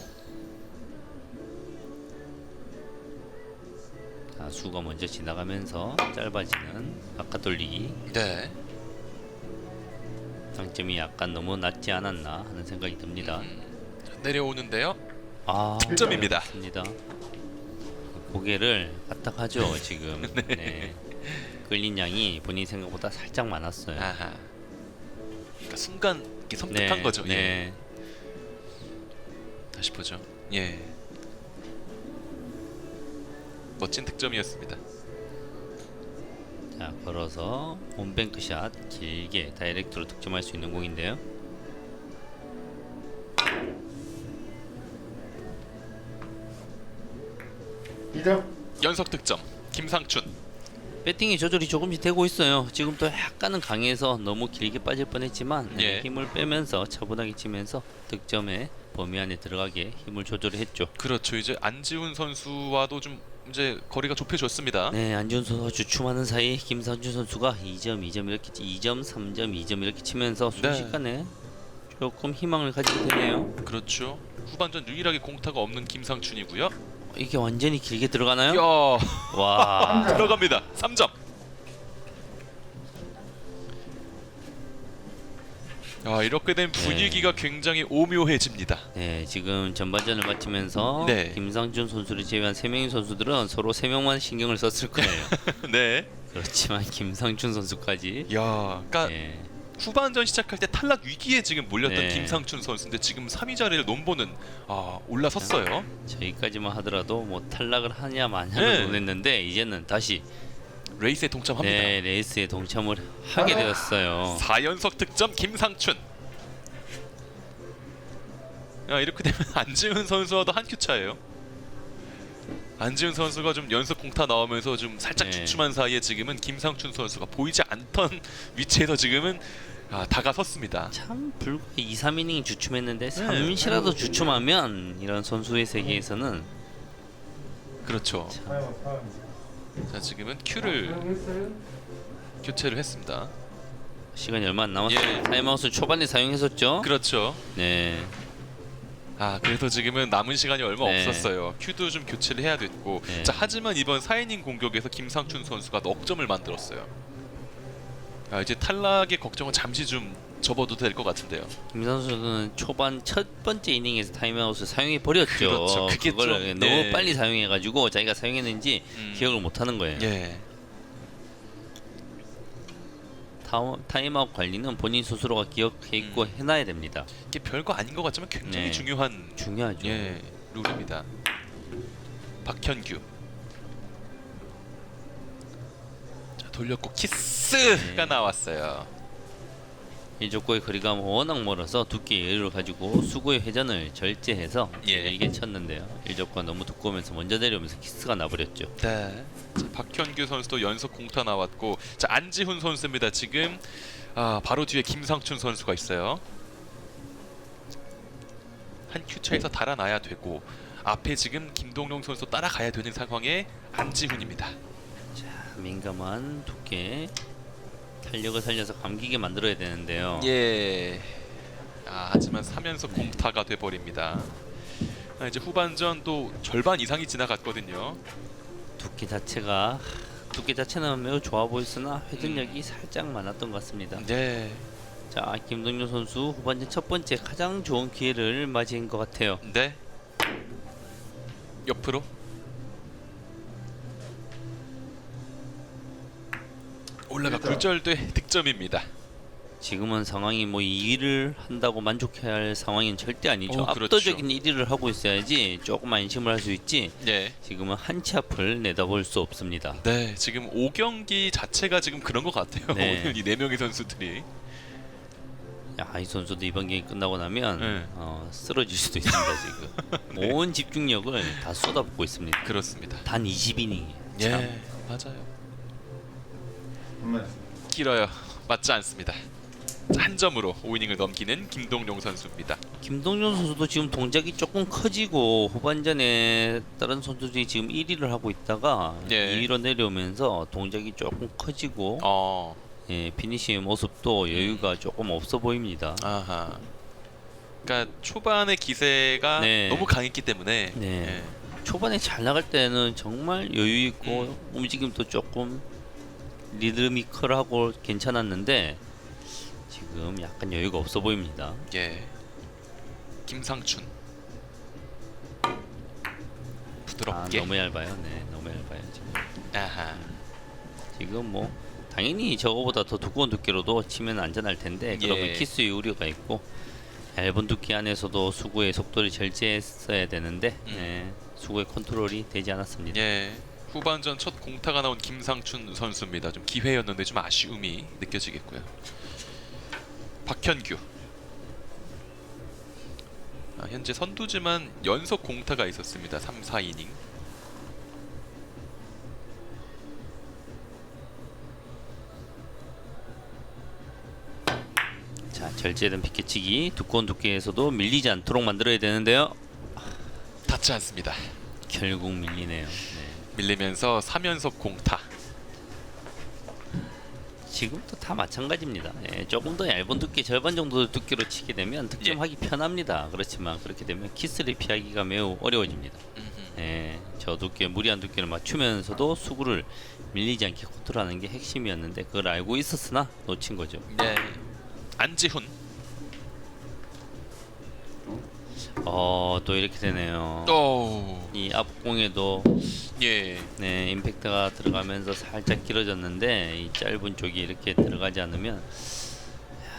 수가 먼저 지나가면서 짧아지는 바깥 돌리기. 네. 당점이 약간 너무 낮지 않았나 하는 생각이 듭니다. 내려오는데요. 아, 득점입니다. 맞습니다. 고개를 까딱하죠 지금. 네. 끌린 양이 본인 생각보다 살짝 많았어요. 아하. 그러니까 순간 이렇게 섬뜩한 거죠. 예. 네. 다시 보죠. 예. 멋진 득점이었습니다. 자, 걸어서 온뱅크샷 길게 다이렉트로 득점할 수 있는 공인데요. 이점 연속 득점 김상춘. 배팅이 조절이 조금씩 되고 있어요. 지금도 약간은 강해서 너무 길게 빠질 뻔했지만 예. 힘을 빼면서 차분하게 치면서 득점의 범위 안에 들어가게 힘을 조절을 했죠. 그렇죠. 이제 안지훈 선수와도 좀 이제 거리가 좁혀졌습니다. 네, 안지훈 선수가 주춤하는 사이 김상준 선수가 2점, 2점 이렇게 2점, 3점, 2점 이렇게 치면서 순식간에 조금 희망을 가지게 되네요. 그렇죠. 후반전 유일하게 공타가 없는 김상춘이고요. 이게 완전히 길게 들어가나요? 야, 와, 들어갑니다. 3점. 이렇게 된 분위기가 굉장히 오묘해집니다. 네, 지금 전반전을 마치면서 네. 김상준 선수를 제외한 3명의 선수들은 서로 3명만 신경을 썼을 거예요. 네. 그렇지만 김상준 선수까지 야, 그러니까 네, 후반전 시작할 때 탈락 위기에 지금 몰렸던 네. 김상춘 선수인데 지금 3위 자리를 넘보는 올라섰어요. 저희까지만 하더라도 뭐 탈락을 하냐 마냐를 네. 논했는데 이제는 다시 레이스에 동참합니다. 네, 레이스에 동참을 하게 되었어요. 4연속 득점 김상춘. 이렇게 되면 안지훈 선수와도 한 큐 차예요. 안지훈 선수가 좀 연속 공타 나오면서 좀 살짝 네. 주춤한 사이에 지금은 김상춘 선수가 보이지 않던 위치에서 지금은 다가섰습니다. 참 불과 2, 3이닝 주춤했는데 잠시라도 주춤하면 이런 선수의 세계에서는 그렇죠. 타임 자, 지금은 큐를 교체를 했습니다. 시간이 얼마 안 남았어요. 예. 타임아웃을 초반에 사용했었죠. 그렇죠. 네. 그래서 지금은 남은 시간이 얼마 네. 없었어요. 큐도 좀 교체를 해야 됐고. 네. 자, 하지만 이번 4이닝 공격에서 김상춘 선수가 넉점을 만들었어요. 이제 탈락의 걱정은 잠시 좀 접어도 될 것 같은데요. 김상준 선수는 초반 첫 번째 이닝에서 타임아웃을 사용해 버렸죠. 그렇죠. 그게 그걸 좀, 너무 네. 빨리 사용해 가지고 자기가 사용했는지 기억을 못 하는 거예요. 예. 타임아웃 관리는 본인 스스로가 기억해 있고 해놔야 됩니다. 이게 별거 아닌 것 같지만 굉장히 네. 중요하죠. 룰입니다. 박현규. 자, 돌렸고 키스가 나왔어요. 일족고의 거리가 워낙 멀어서 두께의 여유를 가지고 수구의 회전을 절제해서 예. 길게 쳤는데요. 일족고가 너무 두꺼우면서 먼저 내려오면서 키스가 나버렸죠. 네. 자, 박현규 선수도 연속 공타 나왔고, 자 안지훈 선수입니다. 지금 바로 뒤에 김상춘 선수가 있어요. 한 큐 차에서 달아나야 되고 앞에 지금 김동룡 선수 따라가야 되는 상황에 안지훈입니다. 자, 민감한 두께 탄력을 살려서 감기게 만들어야 되는데요. 예. 하지만 3연속 공타가 돼버립니다. 이제 후반전 또 절반 이상이 지나갔거든요. 두께 자체는 매우 좋아 보였으나 회전력이 살짝 많았던 것 같습니다. 네. 자, 김동률 선수 후반전 첫 번째 가장 좋은 기회를 맞이한 것 같아요. 네. 옆으로. 올라가 굴절돼 득점입니다. 지금은 상황이 뭐 2위를 한다고 만족해야 할 상황은 절대 아니죠. 그렇죠. 압도적인 1위를 하고 있어야지 조금 안심을 할 수 있지. 네. 지금은 한 치 앞을 내다볼 수 없습니다. 네, 지금 5경기 자체가 지금 그런 것 같아요. 네. 오늘 이 4명의 선수들이. 야, 이 선수도 이번 경기 끝나고 나면 네. 쓰러질 수도 있습니다. 지금 네. 온 집중력을 다 쏟아붓고 있습니다. 그렇습니다. 단 20이닝. 예, 맞아요. 정말 길어요. 맞지 않습니다. 자, 한 점으로 5이닝을 넘기는 김동룡 선수입니다. 김동률 선수도 지금 동작이 조금 커지고 후반전에 다른 선수들이 지금 1위를 하고 있다가 예. 2위로 내려오면서 동작이 조금 커지고 예, 피니시의 모습도 여유가 조금 없어 보입니다. 아하. 그러니까 초반의 기세가 네. 너무 강했기 때문에. 네. 초반에 잘 나갈 때는 정말 여유 있고 움직임도 조금 리드미컬하고 괜찮았는데 지금 약간 여유가 없어 보입니다. 예. 김상춘. 부드럽게. 너무 얇아요. 네, 너무 얇아요. 지금. 아하. 지금 뭐 당연히 저거보다 더 두꺼운 두께로도 치면 안전할 텐데 그러면 예. 키스의 우려가 있고 얇은 두께 안에서도 수구의 속도를 절제했어야 되는데 네, 수구의 컨트롤이 되지 않았습니다. 예. 후반전 첫 공타가 나온 김상춘 선수입니다. 좀 기회였는데 좀 아쉬움이 느껴지겠고요. 박현규. 현재 선두지만 연속 공타가 있었습니다. 3, 4이닝. 자, 절제된 비켜치기 두꺼운 두께에서도 밀리지 않도록 만들어야 되는데요. 닿지 않습니다. 결국 밀리네요. 네. 밀리면서 3연속 공타. 지금도 다 마찬가지입니다. 예, 조금 더 얇은 두께 절반 정도 두께로 치게 되면 득점하기 편합니다. 그렇지만 그렇게 되면 키스를 피하기가 매우 어려워집니다. 예, 저 두께 무리한 두께를 맞추면서도 수구를 밀리지 않게 컨트롤하는 게 핵심이었는데 그걸 알고 있었으나 놓친 거죠. 네. 안지훈. 또 이렇게 되네요. 오. 이 앞공에도 예. 네, 임팩트가 들어가면서 살짝 길어졌는데 이 짧은 쪽이 이렇게 들어가지 않으면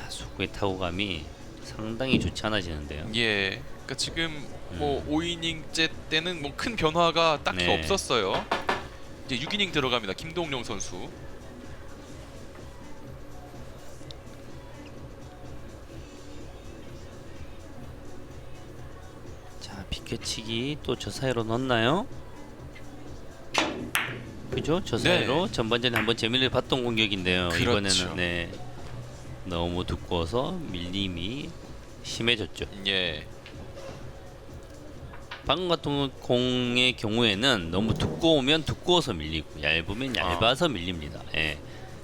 수구의 타구감이 상당히 좋지 않아지는데요. 예. 그러니까 지금 뭐 5이닝째 때는 뭐 큰 변화가 딱히 네. 없었어요. 이제 6이닝 들어갑니다. 김동룡 선수. 자, 비켜치기 또 저 사이로 넣나요? 그죠? 저 사이로 전반전에 한번 재미를 봤던 공격인데요. 그렇죠. 이번에는 네, 너무 두꺼워서 밀림이 심해졌죠. 예. 방금 같은 공의 경우에는 너무 두꺼우면 두꺼워서 밀리고 얇으면 얇아서 밀립니다. 예.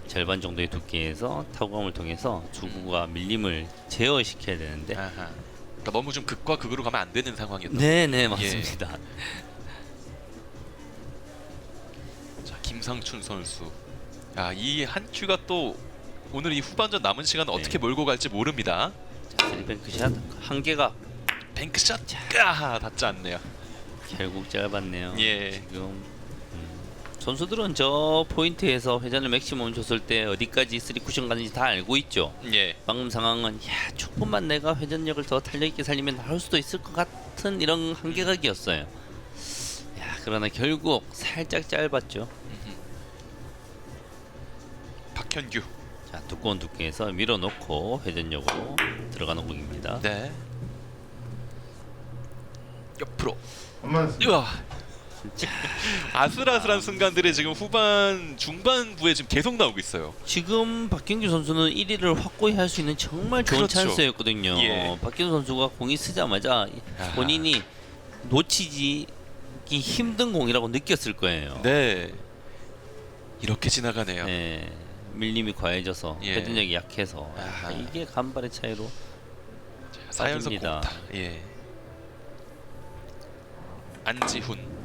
절반 정도의 두께에서 타구감을 통해서 주구가 밀림을 제어시켜야 되는데 아하. 그러니까 너무 좀 극과 극으로 가면 안 되는 상황이었다. 네네 맞습니다. 자, 김상춘 선수. 이 한 큐가 또 오늘 이 후반전 남은 시간 네. 어떻게 몰고 갈지 모릅니다. 자, 3뱅크샷 한계가 뱅크샷. 닿지 않네요. 결국 짧았네요. 예. 지금 선수들은 저 포인트에서 회전을 맥시멈 줬을 때 어디까지 3쿠션 가는지 다 알고 있죠. 예. 방금 상황은 조금만 내가 회전력을 더 탄력있게 살리면 나올 수도 있을 것 같은 이런 한계각이었어요. 그러나 결국 살짝 짧았죠. 박현규. 자, 두꺼운 두께에서 밀어놓고 회전력으로 들어가는 공입니다. 네. 옆으로. 안 맞았습니다. 으아. 아슬아슬한 순간들이 지금 후반 중반부에 지금 계속 나오고 있어요. 지금 박경규 선수는 1위를 확고히 할 수 있는 정말 좋은 그렇죠. 찬스였거든요. 예. 박경규 선수가 공이 쓰자마자 아하. 본인이 놓치기 힘든 공이라고 느꼈을 거예요. 네. 이렇게 지나가네요. 네. 밀림이 과해져서 예. 회전력이 약해서 아하. 이게 간발의 차이로 4연속 빠집니다. 공타. 예. 안지훈.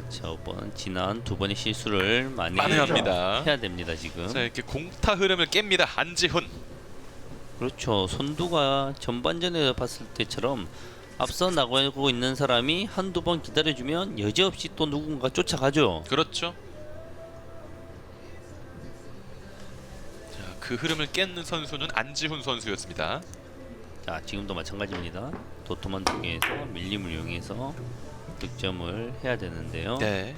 저번 지난 두 번의 실수를 많이 만회합니다. 해야 됩니다 지금. 자, 이렇게 공타 흐름을 깹니다. 안지훈. 그렇죠. 선두가 전반전에 봤을 때처럼 앞서 나가고 있는 사람이 한두 번 기다려주면 여지없이 또 누군가 쫓아가죠. 그렇죠. 자, 그 흐름을 깬 선수는 안지훈 선수였습니다. 자, 지금도 마찬가지입니다. 도톰한 두께에서 밀림을 이용해서 득점을 해야 되는데요. 네.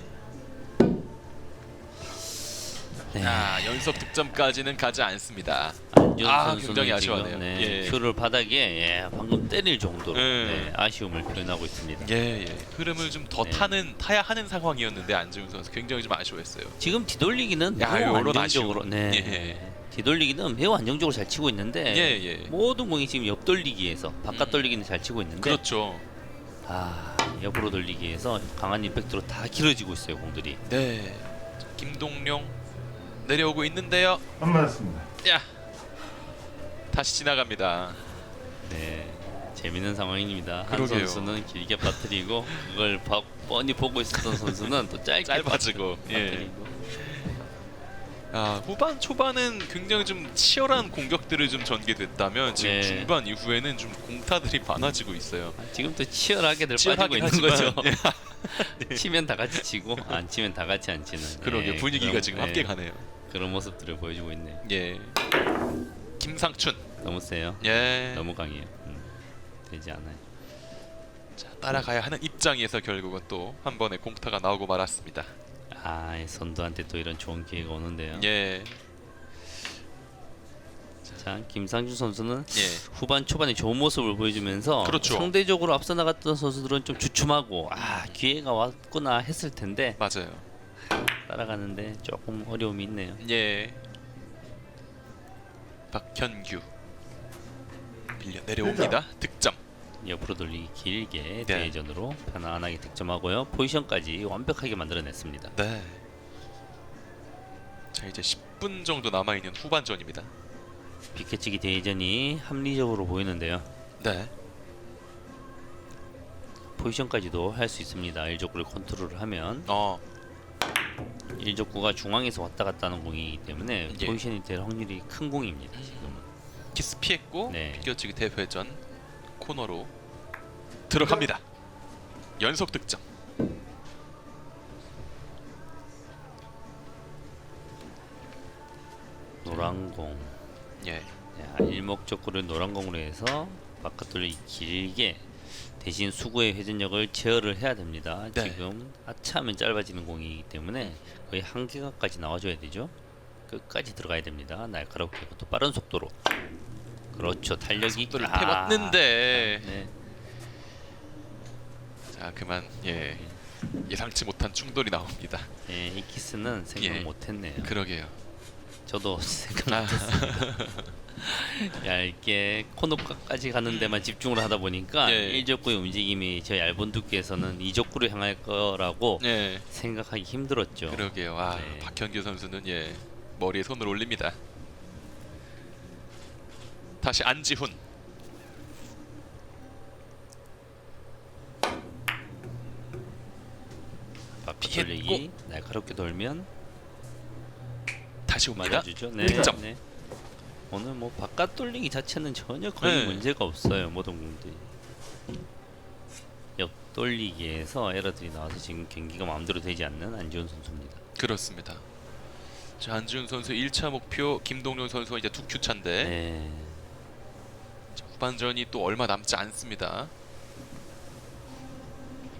네. 자, 연속 득점까지는 가지 않습니다. 안지훈 아, 선수는 굉장히 지금 아쉬워하네요. 예. 큐를 바닥에 방금 때릴 정도로 예. 아쉬움을 표현하고 있습니다. 예, 예. 흐름을 좀 더 네. 타야 하는 상황이었는데 안지훈 선수 굉장히 좀 아쉬워했어요. 지금 뒤돌리기는 야, 매우 요런 안정적으로 아쉬움. 네. 예. 뒤돌리기는 매우 안정적으로 잘 치고 있는데 예, 예. 모든 공이 지금 옆 돌리기에서 바깥 돌리기는 잘 치고 있는데 그렇죠. 옆으로 돌리기에서 강한 임팩트로 다 길어지고 있어요 공들이. 네. 김동룡 내려오고 있는데요. 안 맞았습니다. 야. 다시 지나갑니다. 네, 재밌는 상황입니다. 한 그러게요. 선수는 길게 빠뜨리고 그걸 뻔히 보고 있었던 선수는 또 짧게 짧아지고. 예. 빠뜨리고. 아, 후반 초반은 굉장히 좀 치열한 공격들을 좀 전개됐다면 지금 네. 중반 이후에는 좀 공타들이 많아지고 있어요. 지금 또 치열하게들 빠지고 치열하긴 있는 하지만, 거죠. 치면 다 같이 치고 안 치면 다 같이 안 치는. 그러게 분위기가 그런, 지금 함께 가네요. 그런 모습들을 보여주고 있네요. 예. 김상춘. 너무 세요. 예. 너무 강해요. 되지 않아요. 자, 따라가야 하는 입장에서 결국은 또 한 번의 공타가 나오고 말았습니다. 선두한테 또 이런 좋은 기회가 오는데요. 예. 자, 김상준 선수는 예. 후반 초반에 좋은 모습을 보여주면서 그렇죠. 상대적으로 앞서 나갔던 선수들은 좀 주춤하고 기회가 왔구나 했을 텐데 맞아요. 따라가는데 조금 어려움이 있네요. 예. 박현규 밀려 내려옵니다. 득점. 옆으로 돌리기 길게 네. 대회전으로 편안하게 득점하고요. 포지션까지 완벽하게 만들어냈습니다. 네. 자, 이제 10분 정도 남아 있는 후반전입니다. 비켜치기 대회전이 합리적으로 보이는데요. 네. 포지션까지도 할 수 있습니다. 1족구를 컨트롤을 하면 1족구가 중앙에서 왔다 갔다 하는 공이기 때문에 예. 포지션이 될 확률이 큰 공입니다. 지금은. 키스 피했고 네. 비껴치기 대회전 코너로 들어갑니다. 연속 득점. 노란 공. 예. 자, 일목적구를 노란 공으로 해서 바깥 돌리기 길게 대신 수구의 회전력을 제어를 해야 됩니다. 네. 지금 하차하면 짧아지는 공이기 때문에 거의 한계각까지 나와줘야 되죠. 끝까지 들어가야 됩니다. 날카롭게 또 빠른 속도로. 그렇죠. 탄력이 속도를 태웠는데 네. 자, 그만 예상치 못한 충돌이 나옵니다. 예, 이 키스는 생각 예. 못했네요. 그러게요. 저도 생각 못했습니다. 얇게 코너까지 가는 데만 집중을 하다 보니까 예. 1족구의 움직임이 저 얇은 두께에서는 2족구로 향할 거라고 예. 생각하기 힘들었죠. 그러게요. 네. 박현규 선수는 머리에 손을 올립니다. 다시 안지훈. 바깥 돌리기 날카롭게 돌면 다시 옵니다. 맞아주죠. 네. 득점. 네. 오늘 뭐 바깥 돌리기 자체는 전혀 거의 네. 문제가 없어요. 모든 공들이. 옆 돌리기에서 에러들이 나와서 지금 경기가 마음대로 되지 않는 안지훈 선수입니다. 그렇습니다. 자, 안지훈 선수 1차 목표, 김동룡 선수가 이제 2큐 차인데 네. 자, 후반전이 또 얼마 남지 않습니다.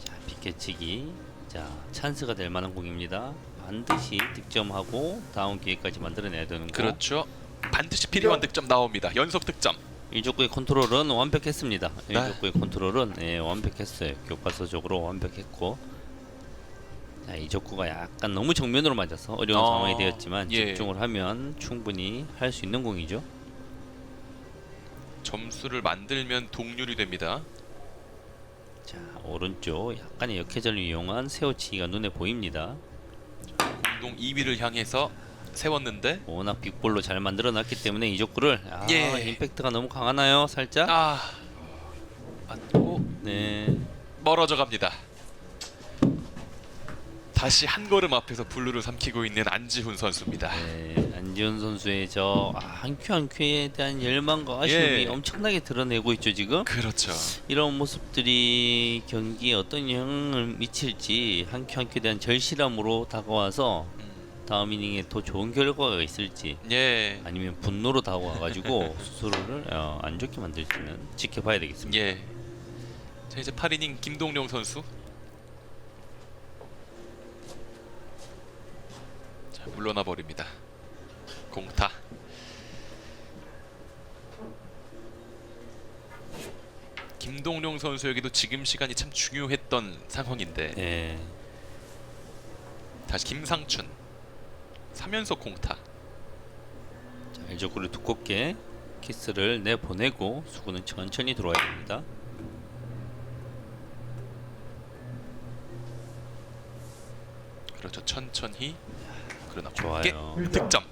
자, 비켜치기. 자, 찬스가 될 만한 공입니다. 반드시 득점하고 다음 기회까지 만들어내야 되는 거. 그렇죠. 반드시 필요한 득점 나옵니다. 연속 득점. 이족구의 컨트롤은 완벽했습니다. 네. 이족구의 컨트롤은 완벽했어요. 교과서적으로 완벽했고, 자, 이족구가 약간 너무 정면으로 맞아서 어려운 상황이 되었지만 예. 집중을 하면 충분히 할 수 있는 공이죠. 점수를 만들면 동률이 됩니다. 자, 오른쪽 약간의 역회전을 이용한 세워치기가 눈에 보입니다. 공동 2위를 향해서 세웠는데 워낙 빅볼로 잘 만들어놨기 때문에 이족구를 예. 임팩트가 너무 강하나요? 살짝? 맞고 네. 멀어져 갑니다. 다시 한 걸음 앞에서 블루를 삼키고 있는 안지훈 선수입니다. 네, 안지훈 선수의 저 한 큐 한 큐에 대한 열망과 아쉬움이 예. 엄청나게 드러내고 있죠 지금. 그렇죠. 이런 모습들이 경기에 어떤 영향을 미칠지 한 큐 한 큐에 대한 절실함으로 다가와서 다음 이닝에 더 좋은 결과가 있을지 예. 아니면 분노로 다가와가지고 스스로를 안 좋게 만들지는 지켜봐야 되겠습니다. 예. 자 이제 8이닝 김동룡 선수. 자 물러나 버립니다. 공타. 김동룡 선수에게도 지금 시간이 참 중요했던 상황인데 네. 다시 김상춘 3연속 공타. 자, 일적구를 두껍게 키스를 내보내고 수구는 천천히 들어와야 됩니다. 그렇죠. 천천히. 그러나 좋아요. 굵게 득점.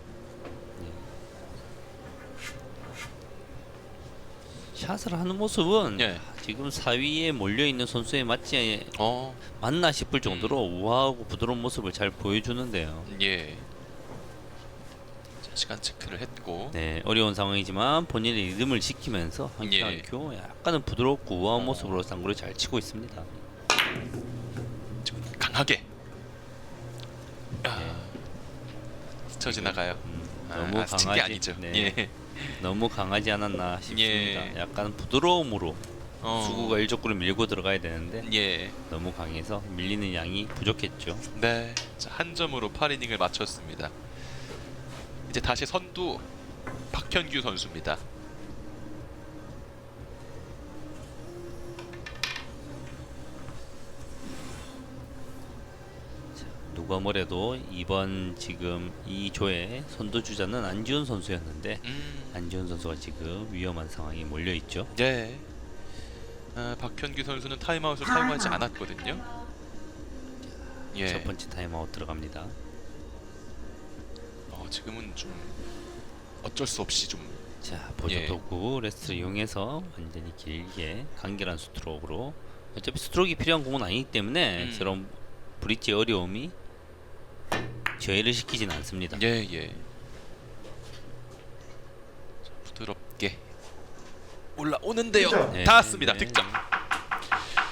샷을 하는 모습은 예. 지금 4위에 몰려있는 선수에 맞나 싶을 정도로 우아하고 부드러운 모습을 잘 보여주는데요. 예. 자, 시간 체크를 했고. 네, 어려운 상황이지만 본인의 리듬을 지키면서 한 큐 예. 한 큐 약간은 부드럽고 우아한 모습으로 상구를 잘 치고 있습니다. 지금 강하게. 스쳐 지나가요. 너무 스친 게 강하지. 아니죠. 네. 예. 너무 강하지 않았나 싶습니다. 예. 약간 부드러움으로 어. 수구가 일적구를 밀고 들어가야 되는데 예. 너무 강해서 밀리는 양이 부족했죠. 네. 자, 한 점으로 8이닝을 마쳤습니다. 이제 다시 선두 박현규 선수입니다. 누가 뭐래도 이번 지금 이 조의 선두 주자는 안지훈 선수였는데 안지훈 선수가 지금 위험한 상황에 몰려 있죠. 네. 박현규 선수는 타임아웃을 사용하지 않았거든요. 예. 첫 번째 타임아웃 들어갑니다. 지금은 좀 어쩔 수 없이 좀 자, 보조 도구 레스트를 이용해서 완전히 길게 간결한 스트로크로 어차피 스트로크가 필요한 공은 아니기 때문에 저런 브릿지의 어려움이 저해를 시키지는 않습니다. 예, 예. 자, 부드럽게 올라오는데요. 네, 닿았습니다. 네, 득점.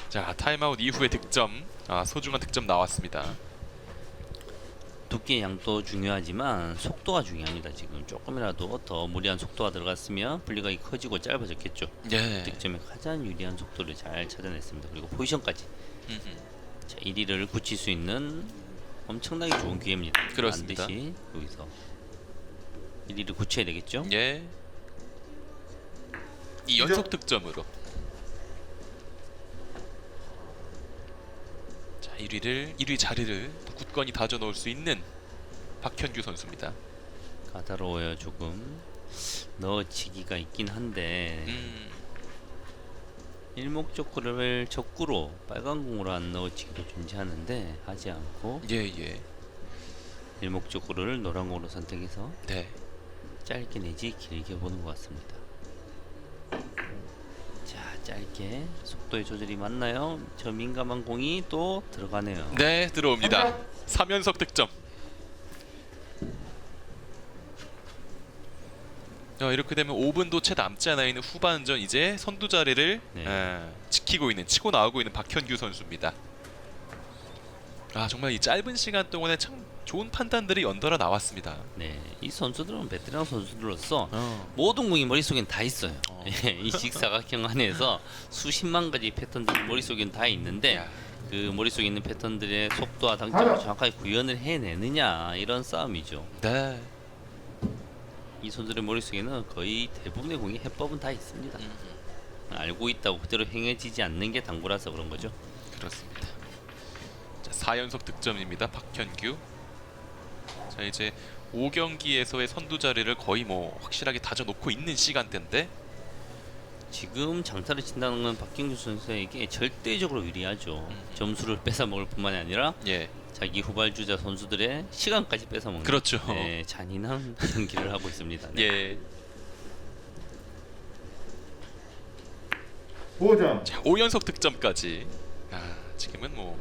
자, 타임아웃 이후에 득점. 소중한 득점 나왔습니다. 두께 양도 중요하지만 속도가 중요합니다. 지금 조금이라도 더 무리한 속도가 들어갔으면 분리각이 커지고 짧아졌겠죠. 예. 득점에 가장 유리한 속도를 잘 찾아냈습니다. 그리고 포지션까지. 자, 1위를 굳힐 수 있는 엄청나게 좋은 기회입니다. 그렇습니다. 반드시 여기서 1위를 굳혀야 되겠죠. 예. 이 연속 득점으로. 자, 1위 자리를 굳건히 다져 놓을 수 있는 박현규 선수입니다. 까다로워요. 조금 넣어치기가 있긴 한데 일목적구를 적구로 빨간 공으로 한 넣어치기도 존재하는데 하지 않고 예. 일목적구를 노란 공으로 선택해서 네. 짧게 내지 길게 보는 것 같습니다. 자, 짧게 속도의 조절이 맞나요? 저 민감한 공이 또 들어가네요. 네, 들어옵니다. 3연속 득점. 이렇게 되면 5분도 채 남지 않아 있는 후반전 이제 선두 자리를 지키고 있는 치고 나오고 있는 박현규 선수입니다. 정말 이 짧은 시간 동안에 참 좋은 판단들이 연달아 나왔습니다. 네, 이 선수들은 베테랑 선수들로서 모든 공이 머릿속엔 다 있어요. 이 직사각형 안에서 수십만 가지 패턴들이 머릿속엔 다 있는데 야. 그 머릿속에 있는 패턴들의 속도와 당점을 정확하게 구현을 해내느냐 이런 싸움이죠. 네. 이 선수들의 머릿속에는 거의 대부분의 공이 해법은 다 있습니다. 알고 있다고 그대로 행해지지 않는 게 당구라서 그런 거죠. 그렇습니다. 자, 4연속 득점입니다. 박현규. 자, 이제 5경기에서의 선두 자리를 거의 뭐 확실하게 다져놓고 있는 시간대인데 지금 장타를 친다는 건 박경규 선수에게 절대적으로 유리하죠. 점수를 뺏어 먹을 뿐만이 아니라 예. 자기 후발주자 선수들의 시간까지 뺏어 먹는 그렇죠. 네, 잔인한 경기를 하고 있습니다. 네. 예. 5점. 자, 5연속 득점까지. 아, 지금은 뭐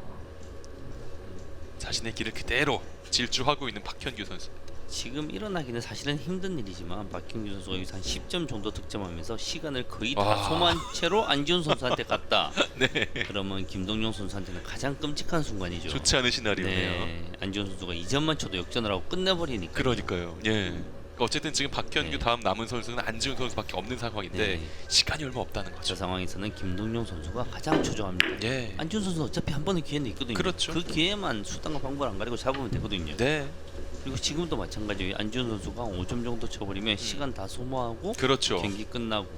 자신의 길을 그대로 질주하고 있는 박현규 선수. 지금 일어나기는 사실은 힘든 일이지만 박경규 선수가 여기서 한 10점 정도 득점하면서 시간을 거의 다 와. 소모한 채로 안지훈 선수한테 갔다. 네. 그러면 김동용 선수한테는 가장 끔찍한 순간이죠. 좋지 않은 시나리오네요. 네, 안지훈 선수가 2점만 쳐도 역전을 하고 끝내버리니까. 그러니까요. 예. 그러니까 어쨌든 지금 박현규 네. 다음 남은 선수는 안지훈 선수밖에 없는 상황인데 네. 시간이 얼마 없다는 저 거죠. 상황에서는 김동용 선수가 가장 초조합니다. 예. 안지훈 선수는 어차피 한 번의 기회는 있거든요. 그렇죠. 그 기회만 수단과 방법을 안 가리고 잡으면 되거든요. 네. 그리고 지금도 마찬가지예요. 안지훈 선수가 5점 정도 쳐버리면 시간 다 소모하고 그렇죠. 경기 끝나고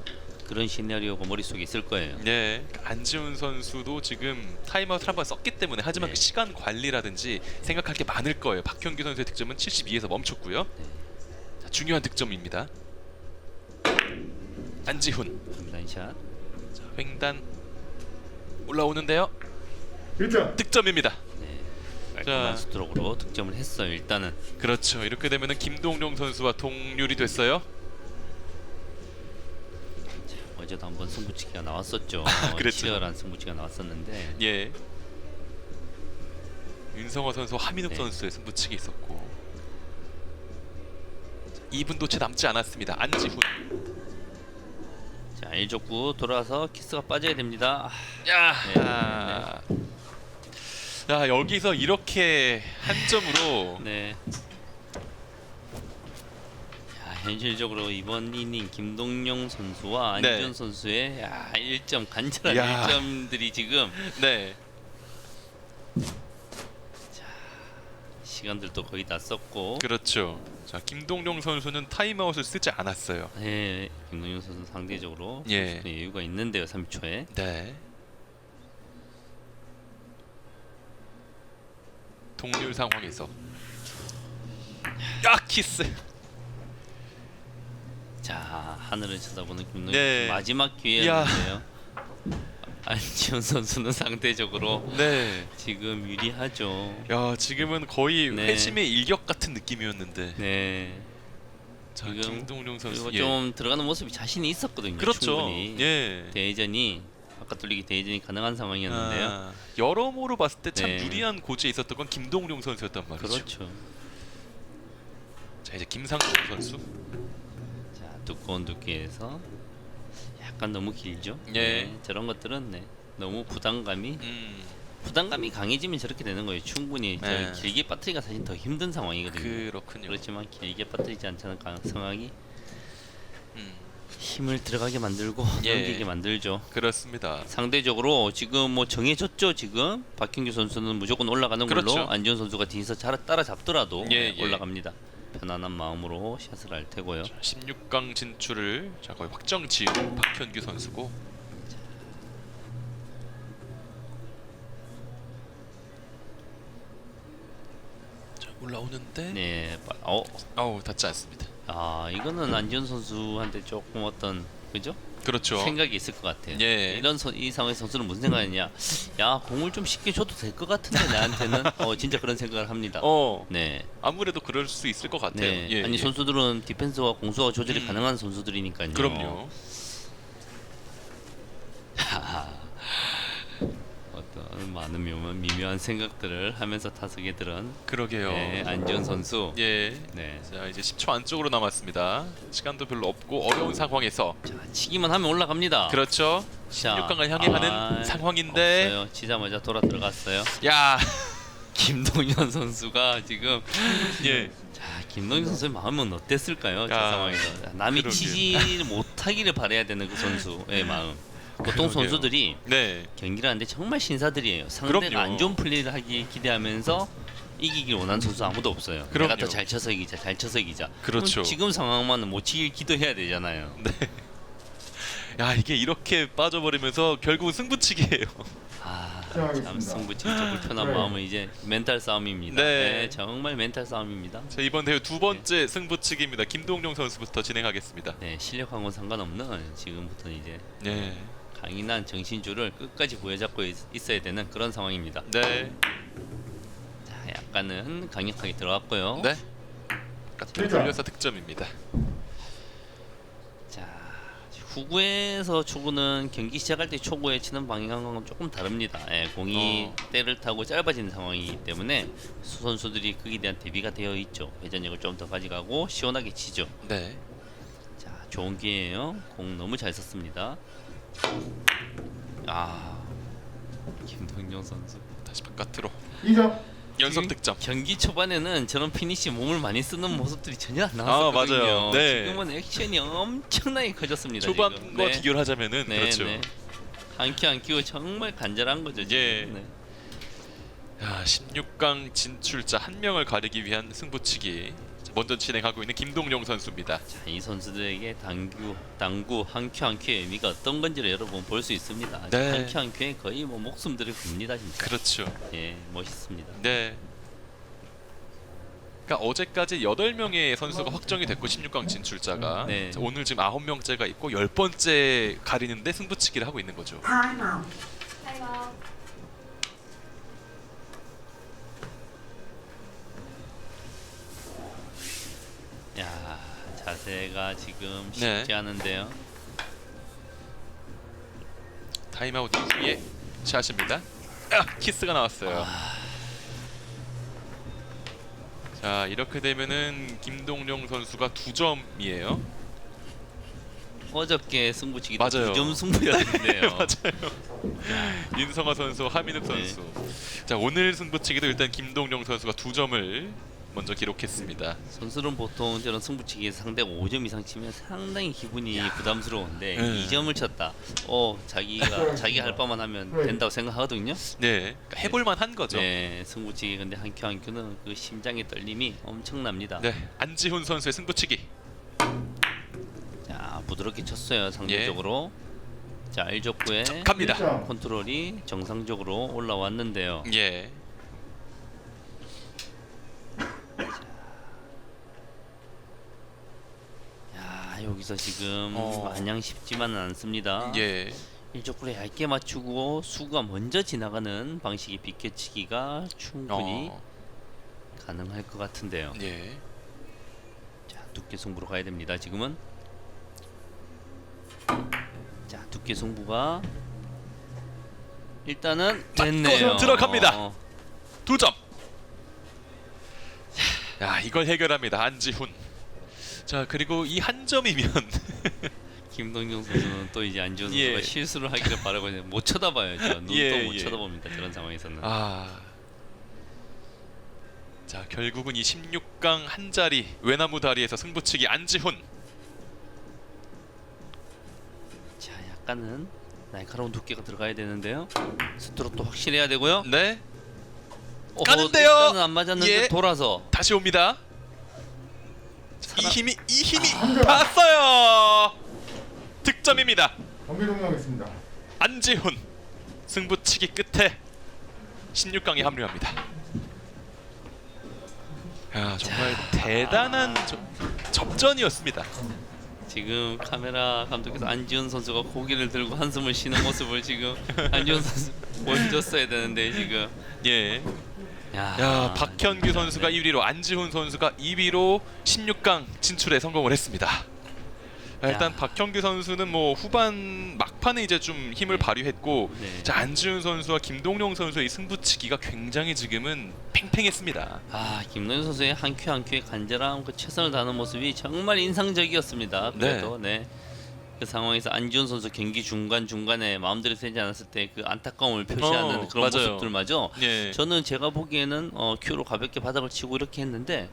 그런 시나리오가 머릿속에 있을 거예요. 네, 안지훈 선수도 지금 타임아웃을 한번 썼기 때문에 하지만 네. 그 시간 관리라든지 생각할 게 많을 거예요. 박현규 선수의 득점은 72에서 멈췄고요. 네. 자, 중요한 득점입니다. 안지훈, 샷. 자, 횡단 올라오는데요. 1점. 득점입니다. 네. 깔끔한 자. 스트로크로 득점을 했어요. 일단은 그렇죠. 이렇게 되면은 김동룡 선수와 동률이 됐어요. 어제도 한번 승부치기가 나왔었죠. 그랬죠. 치열한 승부치기가 나왔었는데 예. 윤성호 선수, 하민욱 네. 선수의 승부치기 있었고 2분도 채 남지 않았습니다. 안지훈. 자 1족구 돌아서 키스가 빠져야 됩니다. 야, 야 여기서 이렇게 한 점으로 네. 자, 현실적으로 이번 이닝 김동용 선수와 네. 안지훈 선수의 1점 간절한 야. 1점들이 지금 네, 시간들도 거의 다 썼고 그렇죠. 자, 김동룡 선수는 타임아웃을 쓰지 않았어요. 네, 김동용 선수 상대적으로 예. 선수는 여유가 있는데요. 3초에 네. 동률 상황에서 야 키스. 자 하늘을 쳐다보는 김동용 네. 마지막 기회였는데요. 안지훈 선수는 상대적으로 네. 지금 유리하죠. 야 지금은 거의 네. 회심의 일격 같은 느낌이었는데. 네. 자, 지금 김동룡 선수. 그리고 좀 들어가는 모습이 자신이 있었거든요. 그렇죠. 충분히. 예. 대회전이 아까 돌리기 대회전이 가능한 상황이었는데요. 아, 여러모로 봤을 때 참 네. 유리한 고지에 있었던 건 김동룡 선수였단 말이죠. 그렇죠. 자 이제 김상중 선수. 자 두꺼운 두께에서 약간 너무 길죠. 예. 네, 저런 것들은 네, 너무 부담감이 강해지면 저렇게 되는 거예요. 충분히 네. 저 길게 빠뜨리기가 사실 더 힘든 상황이거든요. 그렇군요. 그렇지만 길게 빠뜨리지 않자는 상황이 음, 힘을 들어가게 만들고 예. 넘기게 만들죠. 그렇습니다. 상대적으로 지금 뭐 정해졌죠. 지금 박hin규 선수는 무조건 올라가는 걸로 그렇죠. 안지훈 선수가 뒤에서 따라잡더라도 예, 예. 올라갑니다. 편안한 마음으로 샷을 할 테고요. 16강 진출을 자 거의 확정 지은 박현규 선수고. 자 올라오는데. 네, 아우 닿지 않습니다. 이거는 안지훈 선수한테 조금 어떤 그죠? 그렇죠. 생각이 있을 것 같아요. 예. 이 상황에서 선수는 무슨 생각이냐? 야 공을 좀 쉽게 줘도 될 것 같은데 나한테는 진짜 그런 생각을 합니다. 네. 아무래도 그럴 수 있을 것 같아요. 네. 예, 아니 예. 선수들은 디펜스와 공수와 조절이 가능한 선수들이니까요. 그럼요. 어떤 많은 미묘한 생각들을 하면서 타석에 들은 그러게요. 네, 안지훈 선수. 예. 네. 자 이제 10초 안쪽으로 남았습니다. 시간도 별로 없고 어려운 상황에서 자, 치기만 하면 올라갑니다. 그렇죠. 자, 16강을 향해 가는 상황인데. 없어요. 치자마자 돌아 들어갔어요. 야. 김동현 선수가 지금 예. 자 김동현 선수의 마음은 어땠을까요? 저 아, 상황에서 남이 그러게요. 치지 못하기를 바라야 되는 그 선수의 마음. 보통 그러게요. 선수들이 네. 경기를 하는데 정말 신사들이에요. 상대가 그럼요. 안 좋은 플레이를 하기 기대하면서 이기길 원하는 선수 아무도 없어요. 그럼요. 내가 더 잘 쳐서 이기자, 잘 쳐서 이기자. 그렇죠. 그럼 지금 상황만은 못 치길 기도해야 되잖아요. 야, 이게 이렇게 빠져버리면서 결국은 승부치기예요. 참 시작하겠습니다. 승부 진짜 불편한 네. 마음은 이제 멘탈 싸움입니다. 네. 네, 정말 멘탈 싸움입니다. 자, 이번 대회 두 번째 승부치기입니다. 김동용 선수부터 진행하겠습니다. 네, 실력하고는 상관없는 지금부터는 이제 네. 강인한 정신줄을 끝까지 부여잡고 있어야 되는 그런 상황입니다. 네. 자, 약간은 강력하게 들어갔고요. 네. 까트로 돌려서 득점입니다. 자, 후구에서 초구는 경기 시작할 때 초구에 치는 방향과는 조금 다릅니다. 예, 공이 때를 타고 짧아지는 상황이기 때문에 선수들이 거기에 대한 대비가 되어 있죠. 회전력을 좀 더 가져가고 시원하게 치죠. 네. 자, 좋은 기회예요. 공 너무 잘 썼습니다. 아, 김동용 선수. 다시 바깥으로 2점. 연속 득점. 경기 초반에는 저런 피니시 몸을 많이 쓰는 모습들이 전혀 안 나왔었거든요. 맞아요. 네. 지금은 액션이 엄청나게 커졌습니다. 초반과 지금. 네. 비교를 하자면은 네, 그렇죠. 네. 한 큐 한 큐 정말 간절한 거죠. 지금. 예. 네. 야, 16강 진출자 한 명을 가리기 위한 승부치기. 자, 먼저 진행하고 있는 김동용 선수입니다. 자, 이 선수들에게 당구 한 큐 한 큐의 의미가 어떤 건지를 여러분 볼 수 있습니다. 네. 한 큐 한 큐에 거의 뭐 목숨들을 겁니다, 진짜. 그렇죠. 예, 멋있습니다. 네. 그러니까 어제까지 8명의 선수가 확정이 됐고 16강 진출자가 네. 자, 오늘 지금 9명째가 있고 10번째 가리는데 승부치기를 하고 있는 거죠. 야, 자세가 지금 쉽지 네. 않은데요. 타임아웃 이후에 샷입니다. 아, 키스가 나왔어요. 자, 이렇게 되면은 김동용 선수가 2점이에요. 어저께 승부치기 맞아요. 2점 승부였는데요. 맞아요. 윤성아 선수, 하민욱 네. 선수. 자, 오늘 승부치기도 일단 김동용 선수가 2점을 먼저 기록했습니다. 선수는 보통 저런 승부치기에서 상대가 5점 이상 치면 상당히 기분이 부담스러운데 네. 2점을 쳤다. 자기가 할 바만 하면 된다고 생각하거든요. 네, 그러니까 해볼만 한 거죠. 네, 승부치기 근데 한 큐 한 큐는 그 심장의 떨림이 엄청납니다. 네, 안지훈 선수의 승부치기. 자, 부드럽게 쳤어요 상대적으로. 자, 1족구에 갑니다. 1점. 컨트롤이 정상적으로 올라왔는데요. 예. 야, 여기서 지금 어. 마냥 쉽지만은 않습니다. 예. 1족구를 얇게 맞추고 수가 먼저 지나가는 방식의 비껴치기가 충분히 가능할 것 같은데요. 예. 자, 두께 승부로 가야 됩니다. 지금은 자, 두께 승부가 일단은 됐네요. 들어갑니다. 2점. 야, 이걸 해결합니다. 안지훈. 자, 그리고 이 한 점이면 김동경 선수는 또 이제 안지훈 선수가 예. 실수를 하기를 바라고 있는데 못 쳐다봐요. 눈도 예, 못 예. 쳐다봅니다. 저런 상황에서는. 자, 결국은 이 16강 한 자리 외나무 다리에서 승부치기 안지훈. 자, 약간은 날카로운 두께가 들어가야 되는데요. 스트로크도 확실해야 되고요. 네. 가는데요. 일단은 안 맞았는데 예. 돌아서. 다시 옵니다. 이 힘이 봤어요. 득점입니다. 경기 종료하겠습니다. 안지훈 승부치기 끝에 16강에 합류합니다. 야, 정말 대단한 접전이었습니다. 지금 카메라 감독께서 안지훈 선수가 고개를 들고 한숨을 쉬는 모습을 지금 안지훈 선수 보여줬어야 되는데 지금. 예. 야, 박현규 선수가 1위로 안지훈 선수가 2위로 16강 진출에 성공을 했습니다. 일단 야. 박현규 선수는 뭐 후반 막판에 이제 좀 힘을 발휘했고, 네. 자, 안지훈 선수와 김동용 선수의 승부치기가 굉장히 지금은 팽팽했습니다. 김동현 선수의 한 큐 한 큐에 간절한 그 최선을 다하는 모습이 정말 인상적이었습니다. 그래도 그 상황에서 안지훈 선수 경기 중간에 마음대로 되지 않았을 때 그 안타까움을 표시하는 그런 맞아요. 모습들마저 예. 저는 제가 보기에는 큐로 가볍게 바닥을 치고 이렇게 했는데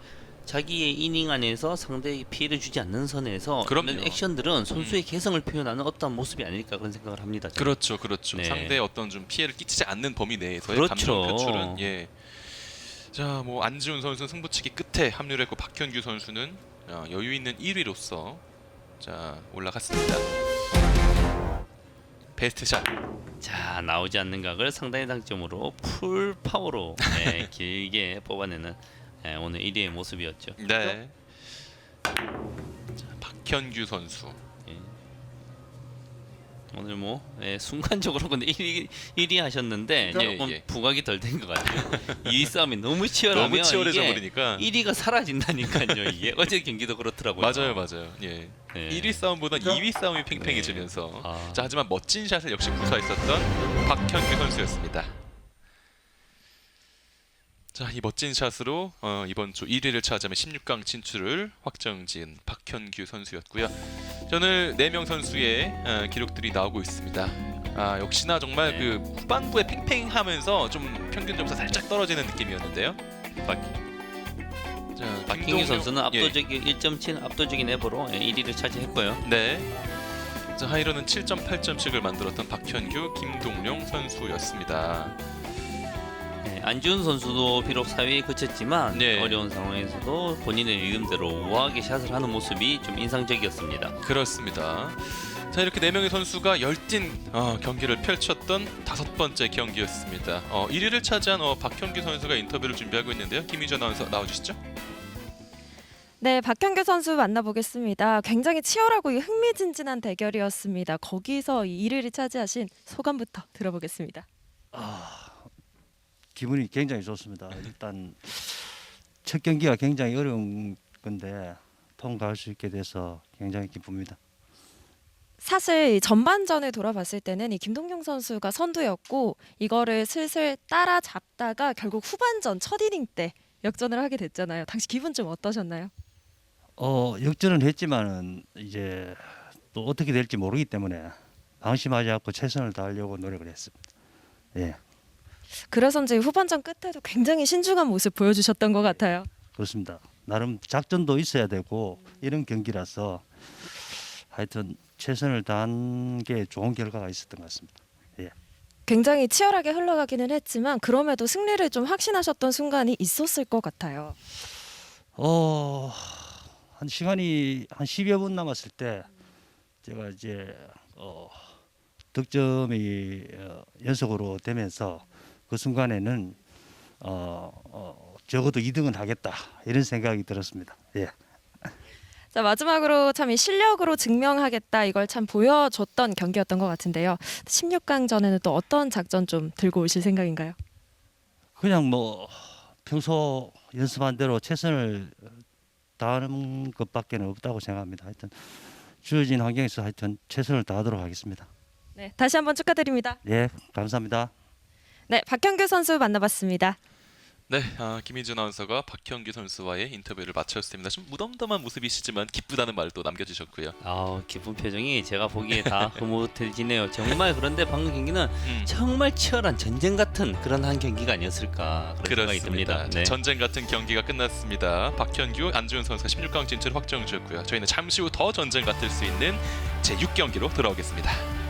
자기의 이닝 안에서 상대에게 피해를 주지 않는 선에서 그럼요. 이런 액션들은 선수의 개성을 표현하는 어떤 모습이 아닐까 그런 생각을 합니다. 저는. 그렇죠, 그렇죠. 네. 상대의 어떤 좀 피해를 끼치지 않는 범위 내에서의 그렇죠. 감정 표출은 예. 자, 뭐 안지훈 선수는 승부치기 끝에 합류를 했고 박현규 선수는 여유 있는 1위로서 자 올라갔습니다. 베스트 샷. 자, 나오지 않는 각을 상당히 장점으로 풀 파워로 길게 뽑아내는 오늘 1위의 모습이었죠. 네. 자, 박현규 선수. 오늘 뭐 순간적으로 근데 1위 하셨는데 예, 조금 예. 부각이 덜 된 것 같아요. 2위 싸움이 너무 치열하면 너무 치열해져 이게 버리니까. 1위가 사라진다니까요. 이게 어제 경기도 그렇더라고요. 맞아요, 맞아요. 예. 네. 1위 싸움보다 2위 싸움이 팽팽해지면서. 네. 아. 자, 하지만 멋진 샷을 역시 구사했었던 박현규 선수였습니다. 자, 이 멋진 샷으로 이번 주 1위를 차지하며 16강 진출을 확정지은 박현규 선수였고요. 오늘 4명 선수의 기록들이 나오고 있습니다. 역시나 정말 네. 그 후반부에 팽팽하면서 좀 평균 점수 살짝 떨어지는 느낌이었는데요. 자, 박hin규 김동영- 선수는 예. 압도적인 1.7 압도적인 에버로 1위를 차지했고요. 네. 자, 하이로는 7.8점씩을 만들었던 박현규, 김동룡 선수였습니다. 안지훈 선수도 비록 4위에 그쳤지만 네. 어려운 상황에서도 본인의 리듬대로 우아하게 샷을 하는 모습이 좀 인상적이었습니다. 그렇습니다. 자, 이렇게 4명의 선수가 열띤 경기를 펼쳤던 5번째 경기였습니다. 1위를 차지한 박현규 선수가 인터뷰를 준비하고 있는데요. 김희주 아나운서 나와주시죠. 네, 박현규 선수 만나보겠습니다. 굉장히 치열하고 흥미진진한 대결이었습니다. 거기서 이 1위를 차지하신 소감부터 들어보겠습니다. 기분이 굉장히 좋습니다. 일단 첫 경기가 굉장히 어려운 건데 통과할 수 있게 돼서 굉장히 기쁩니다. 사실 이 전반전을 돌아봤을 때는 이 김동영 선수가 선두였고 이거를 슬슬 따라잡다가 결국 후반전 첫 이닝 때 역전을 하게 됐잖아요. 당시 기분 좀 어떠셨나요? 역전은 했지만은 이제 또 어떻게 될지 모르기 때문에 방심하지 않고 최선을 다하려고 노력을 했습니다. 예, 그래서인지 후반전 끝에도 굉장히 신중한 모습 보여주셨던 것 같아요. 그렇습니다. 나름 작전도 있어야 되고 이런 경기라서 하여튼 최선을 다한 게 좋은 결과가 있었던 것 같습니다. 굉장히 치열하게 흘러가기는 했지만 그럼에도 승리를 좀 확신하셨던 순간이 있었을 것 같아요. 한 시간이 한 10여 분 남았을 때 제가 이제 득점이 연속으로 되면서 그 순간에는 적어도 2등은 하겠다 이런 생각이 들었습니다. 예. 자, 마지막으로 참 이 실력으로 증명하겠다 이걸 참 보여줬던 경기였던 것 같은데요. 16강전에는 또 어떤 작전 좀 들고 오실 생각인가요? 그냥 뭐 평소 연습한 대로 최선을 다하는 것밖에 없다고 생각합니다. 하여튼 주어진 환경에서 하여튼 최선을 다하도록 하겠습니다. 네, 다시 한번 축하드립니다. 예, 감사합니다. 네, 박현규 선수 만나봤습니다. 네, 김희주 아나운서가 박현규 선수와의 인터뷰를 마쳤습니다. 좀 무덤덤한 모습이시지만 기쁘다는 말도 남겨주셨고요. 기쁜 표정이 제가 보기에 다 흐뭇해지네요. 정말 그런데 방금 경기는 정말 치열한 전쟁 같은 그런 한 경기가 아니었을까 그런 생각이 듭니다. 자, 전쟁 같은 경기가 끝났습니다. 박현규, 안지훈 선수가 16강 진출 확정 지었고요. 저희는 잠시 후 더 전쟁 같을 수 있는 제6경기로 돌아오겠습니다.